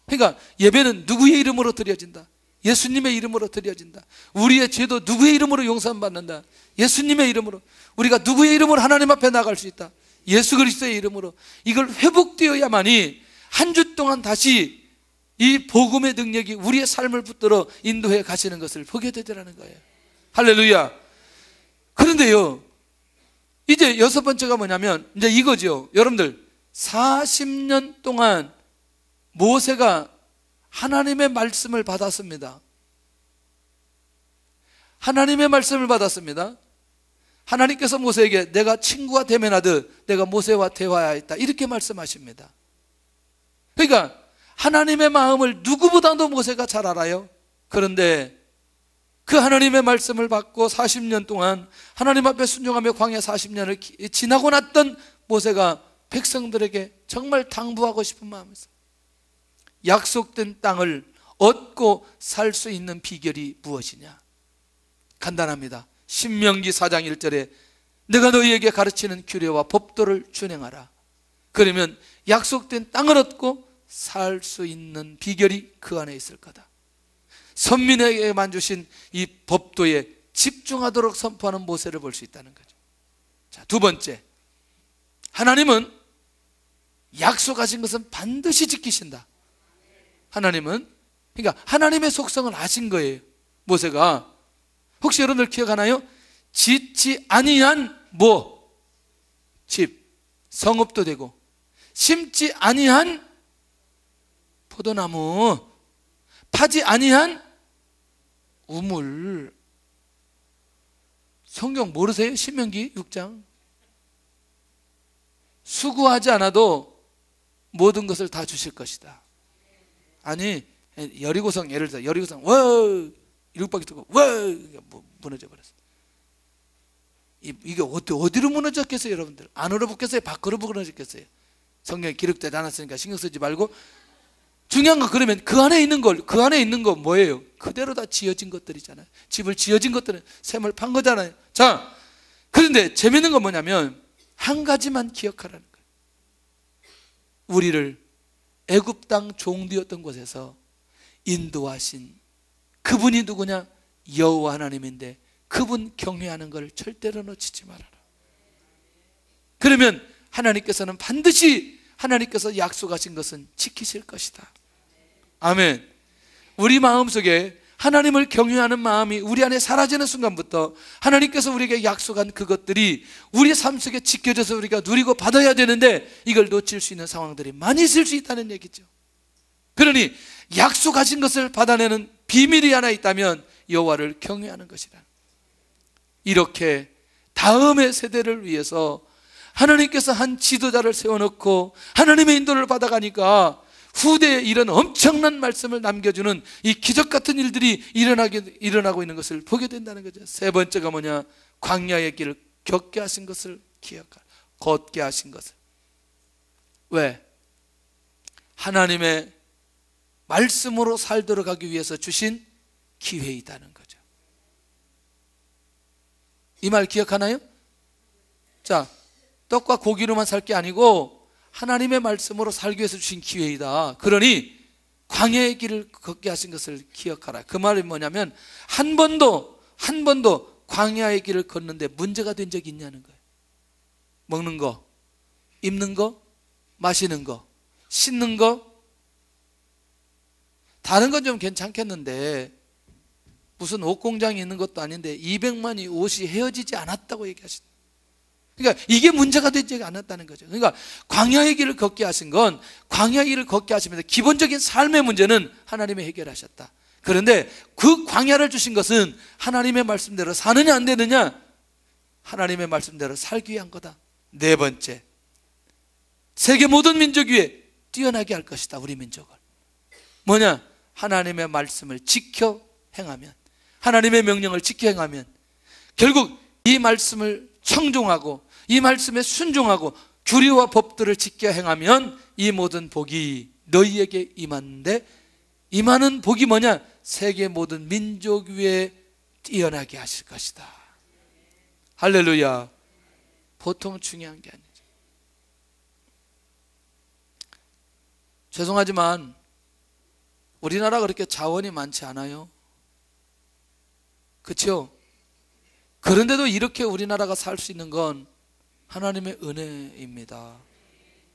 그러니까 예배는 누구의 이름으로 드려진다? 예수님의 이름으로 드려진다. 우리의 죄도 누구의 이름으로 용서받는다? 예수님의 이름으로. 우리가 누구의 이름으로 하나님 앞에 나갈 수 있다? 예수 그리스도의 이름으로. 이걸 회복되어야만이 한 주 동안 다시 이 복음의 능력이 우리의 삶을 붙들어 인도해 가시는 것을 보게 되더라는 거예요. 할렐루야. 그런데요, 이제 여섯 번째가 뭐냐면 이제 이거죠. 여러분들 40년 동안 모세가 하나님의 말씀을 받았습니다. 하나님의 말씀을 받았습니다. 하나님께서 모세에게 내가 친구가 대면하듯 내가 모세와 대화하였다 이렇게 말씀하십니다. 그러니까 하나님의 마음을 누구보다도 모세가 잘 알아요. 그런데 그 하나님의 말씀을 받고 40년 동안 하나님 앞에 순종하며 광야 40년을 지나고 났던 모세가 백성들에게 정말 당부하고 싶은 마음에서 약속된 땅을 얻고 살 수 있는 비결이 무엇이냐? 간단합니다. 신명기 4장 1절에 내가 너희에게 가르치는 규례와 법도를 준행하라. 그러면 약속된 땅을 얻고 살 수 있는 비결이 그 안에 있을 거다. 선민에게만 주신 이 법도에 집중하도록 선포하는 모세를 볼 수 있다는 거죠. 자, 두 번째, 하나님은 약속하신 것은 반드시 지키신다. 하나님은, 그러니까 하나님의 속성을 아신 거예요. 모세가 혹시 여러분들 기억하나요? 짓지 아니한 뭐? 집, 성읍도 되고, 심지 아니한 포도나무, 파지 아니한 우물. 성경 모르세요? 신명기 6장. 수고하지 않아도 모든 것을 다 주실 것이다. 아니, 여리고성, 예를 들어 여리고성 와 일곱바퀴 뜨고 와 무너져 버렸어. 이게 어디로 무너졌겠어요? 여러분들 안 얼어붙겠어요? 밖으로 무너졌겠어요? 성경에 기록되지 않았으니까 신경 쓰지 말고, 중요한 건 그러면 그 안에 있는 거 뭐예요? 그대로 다 지어진 것들이잖아요. 집을 지어진 것들은 샘을 판 거잖아요. 자, 그런데 재밌는 건 뭐냐면 한 가지만 기억하라는 거예요. 우리를 애굽 땅 종되었던 곳에서 인도하신 그분이 누구냐? 여호와 하나님인데 그분 경외하는 걸 절대로 놓치지 말아라. 그러면 하나님께서는 반드시 하나님께서 약속하신 것은 지키실 것이다. 아멘. 우리 마음속에 하나님을 경외하는 마음이 우리 안에 사라지는 순간부터 하나님께서 우리에게 약속한 그것들이 우리 삶 속에 지켜져서 우리가 누리고 받아야 되는데 이걸 놓칠 수 있는 상황들이 많이 있을 수 있다는 얘기죠. 그러니 약속하신 것을 받아내는 비밀이 하나 있다면 여호와를 경외하는 것이다. 이렇게 다음의 세대를 위해서 하나님께서 한 지도자를 세워놓고 하나님의 인도를 받아가니까 후대에 이런 엄청난 말씀을 남겨주는 이 기적 같은 일들이 일어나고 있는 것을 보게 된다는 거죠. 세 번째가 뭐냐? 광야의 길을 걷게 하신 것을 기억하라. 걷게 하신 것을. 왜? 하나님의 말씀으로 살도록 하기 위해서 주신 기회이다는 거죠. 이 말 기억하나요? 자, 떡과 고기로만 살 게 아니고 하나님의 말씀으로 살기 위해서 주신 기회이다. 그러니 광야의 길을 걷게 하신 것을 기억하라. 그 말이 뭐냐면 한 번도 광야의 길을 걷는데 문제가 된 적이 있냐는 거예요. 먹는 거, 입는 거, 마시는 거, 씻는 거. 다른 건 좀 괜찮겠는데 무슨 옷 공장이 있는 것도 아닌데 200만이 옷이 헤어지지 않았다고 얘기하시는. 그러니까 이게 문제가 되지 않았다는 거죠. 그러니까 광야의 길을 걷게 하신 건 광야의 길을 걷게 하시면서 기본적인 삶의 문제는 하나님이 해결하셨다. 그런데 그 광야를 주신 것은 하나님의 말씀대로 사느냐 안 되느냐? 하나님의 말씀대로 살기 위한 거다. 네 번째, 세계 모든 민족 위에 뛰어나게 할 것이다. 우리 민족을. 뭐냐? 하나님의 말씀을 지켜 행하면, 하나님의 명령을 지켜 행하면 결국 이 말씀을 청종하고 이 말씀에 순종하고 규례와 법들을 지켜 행하면 이 모든 복이 너희에게 임하는데, 임하는 복이 뭐냐? 세계 모든 민족 위에 뛰어나게 하실 것이다. 할렐루야. 보통 중요한 게 아니죠. 죄송하지만 우리나라가 그렇게 자원이 많지 않아요. 그렇죠? 그런데도 이렇게 우리나라가 살 수 있는 건 하나님의 은혜입니다.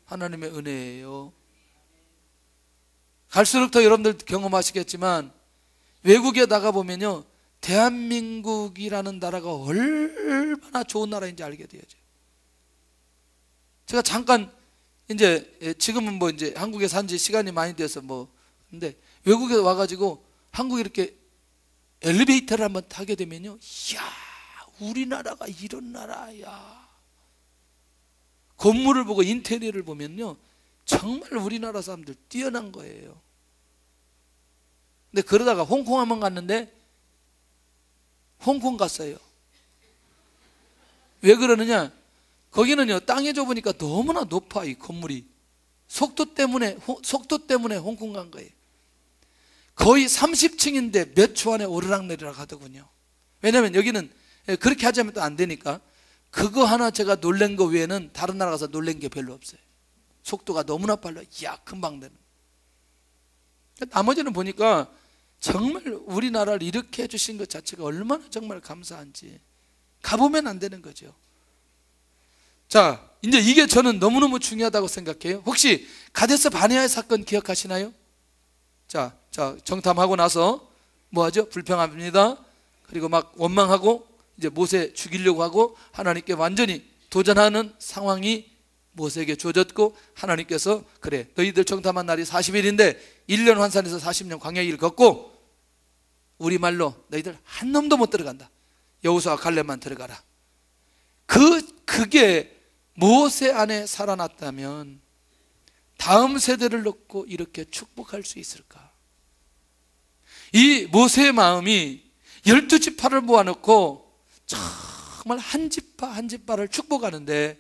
하나님의 은혜예요. 갈수록 더 여러분들 경험하시겠지만 외국에 나가보면요, 대한민국이라는 나라가 얼마나 좋은 나라인지 알게 되죠. 제가 잠깐 이제 지금은 뭐 이제 한국에 산 지 시간이 많이 돼서 뭐, 근데 외국에 와가지고 한국에 이렇게 엘리베이터를 한번 타게 되면요, 이야, 우리나라가 이런 나라야. 건물을 보고 인테리어를 보면요, 정말 우리나라 사람들 뛰어난 거예요. 근데 그러다가 홍콩 한번 갔는데 홍콩 갔어요. 왜 그러느냐? 거기는요, 땅이 좁으니까 너무나 높아, 이 건물이. 속도 때문에 홍콩 간 거예요. 거의 30층인데 몇 초 안에 오르락내리락 하더군요. 왜냐면 여기는 그렇게 하자면 또 안 되니까. 그거 하나 제가 놀란 거 외에는 다른 나라 가서 놀란 게 별로 없어요. 속도가 너무나 빨라. 이야, 금방 되는. 나머지는 보니까 정말 우리나라를 이렇게 해주신 것 자체가 얼마나 정말 감사한지. 가보면 안 되는 거죠. 자, 이제 이게 저는 너무너무 중요하다고 생각해요. 혹시 가데스 바네아의 사건 기억하시나요? 자, 정탐하고 나서 뭐 하죠? 불평합니다. 그리고 막 원망하고 이제 모세 죽이려고 하고 하나님께 완전히 도전하는 상황이 모세에게 주어졌고, 하나님께서 그래, 너희들 정탐한 날이 40일인데 1년 환산해서 40년 광야 길을 걷고, 우리말로 너희들 한 놈도 못 들어간다. 여호수아와 갈렙만 들어가라. 그게 모세 안에 살아났다면 다음 세대를 놓고 이렇게 축복할 수 있을까? 이 모세의 마음이 12지파를 모아놓고 정말 한 지파 한 지파를 축복하는데,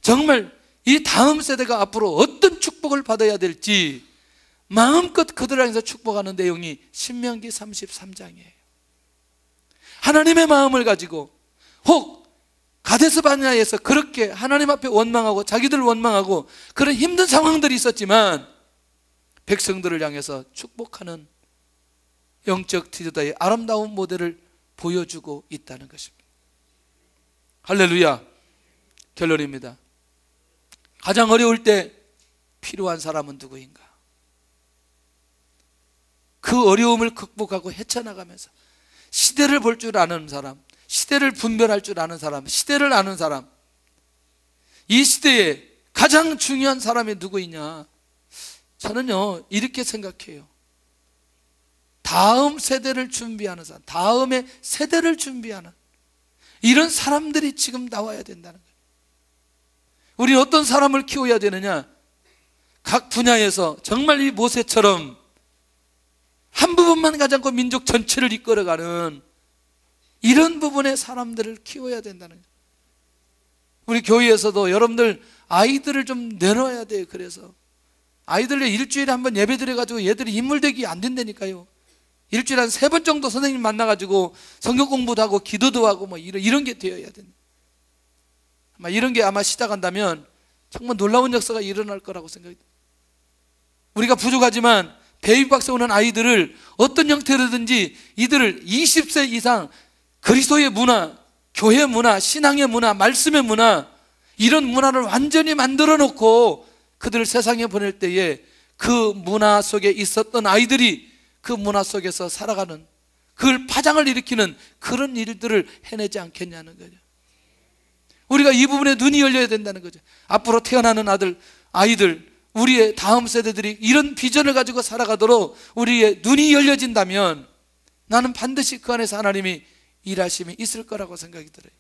정말 이 다음 세대가 앞으로 어떤 축복을 받아야 될지 마음껏 그들을 향해서 축복하는 내용이 신명기 33장이에요. 하나님의 마음을 가지고, 혹 가데스 바네아에서 그렇게 하나님 앞에 원망하고 자기들 원망하고 그런 힘든 상황들이 있었지만 백성들을 향해서 축복하는 영적 지도자의 아름다운 모델을 보여주고 있다는 것입니다. 할렐루야. 결론입니다. 가장 어려울 때 필요한 사람은 누구인가? 그 어려움을 극복하고 헤쳐나가면서 시대를 볼 줄 아는 사람, 시대를 분별할 줄 아는 사람, 시대를 아는 사람, 이 시대에 가장 중요한 사람이 누구이냐? 저는요, 이렇게 생각해요. 다음 세대를 준비하는 사람, 다음의 세대를 준비하는 이런 사람들이 지금 나와야 된다는 거예요. 우리는 어떤 사람을 키워야 되느냐? 각 분야에서 정말 이 모세처럼 한 부분만 가지 않고 민족 전체를 이끌어가는 이런 부분의 사람들을 키워야 된다는 거예요. 우리 교회에서도 여러분들 아이들을 좀 내놓아야 돼요. 그래서 아이들을 일주일에 한번 예배 드려가지고 얘들이 인물되기 안 된다니까요. 일주일에 한 3번 정도 선생님 만나가지고 성경 공부도 하고 기도도 하고 뭐 이런 게 되어야 된다. 이런 게 아마 시작한다면 정말 놀라운 역사가 일어날 거라고 생각합니다. 우리가 부족하지만 베이비박스에 오는 아이들을 어떤 형태로든지 이들을 20세 이상 그리스도의 문화, 교회 문화, 신앙의 문화, 말씀의 문화, 이런 문화를 완전히 만들어 놓고 그들을 세상에 보낼 때에 그 문화 속에 있었던 아이들이 그 문화 속에서 살아가는, 그걸 파장을 일으키는 그런 일들을 해내지 않겠냐는 거죠. 우리가 이 부분에 눈이 열려야 된다는 거죠. 앞으로 태어나는 아이들, 우리의 다음 세대들이 이런 비전을 가지고 살아가도록 우리의 눈이 열려진다면 나는 반드시 그 안에서 하나님이 일하심이 있을 거라고 생각이 들어요.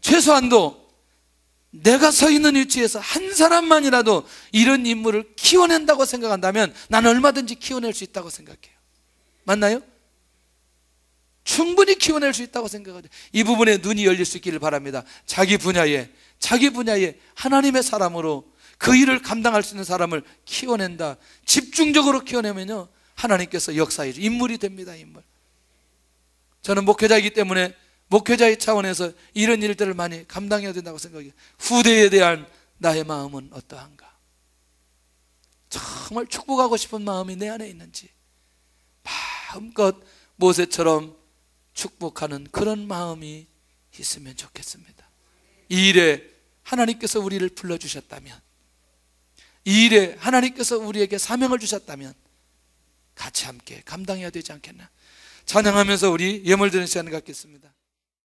최소한도 내가 서 있는 위치에서 한 사람만이라도 이런 인물을 키워낸다고 생각한다면 나는 얼마든지 키워낼 수 있다고 생각해요. 맞나요? 충분히 키워낼 수 있다고 생각하죠. 이 부분에 눈이 열릴 수 있기를 바랍니다. 자기 분야에 하나님의 사람으로 그 일을 감당할 수 있는 사람을 키워낸다. 집중적으로 키워내면요, 하나님께서 역사의 인물이 됩니다. 인물. 저는 목회자이기 때문에 목회자의 차원에서 이런 일들을 많이 감당해야 된다고 생각해요. 후대에 대한 나의 마음은 어떠한가? 정말 축복하고 싶은 마음이 내 안에 있는지 마음껏 모세처럼 축복하는 그런 마음이 있으면 좋겠습니다. 이 일에 하나님께서 우리를 불러주셨다면, 이 일에 하나님께서 우리에게 사명을 주셨다면 같이 함께 감당해야 되지 않겠나? 찬양하면서 우리 예물 드리는 시간을 갖겠습니다.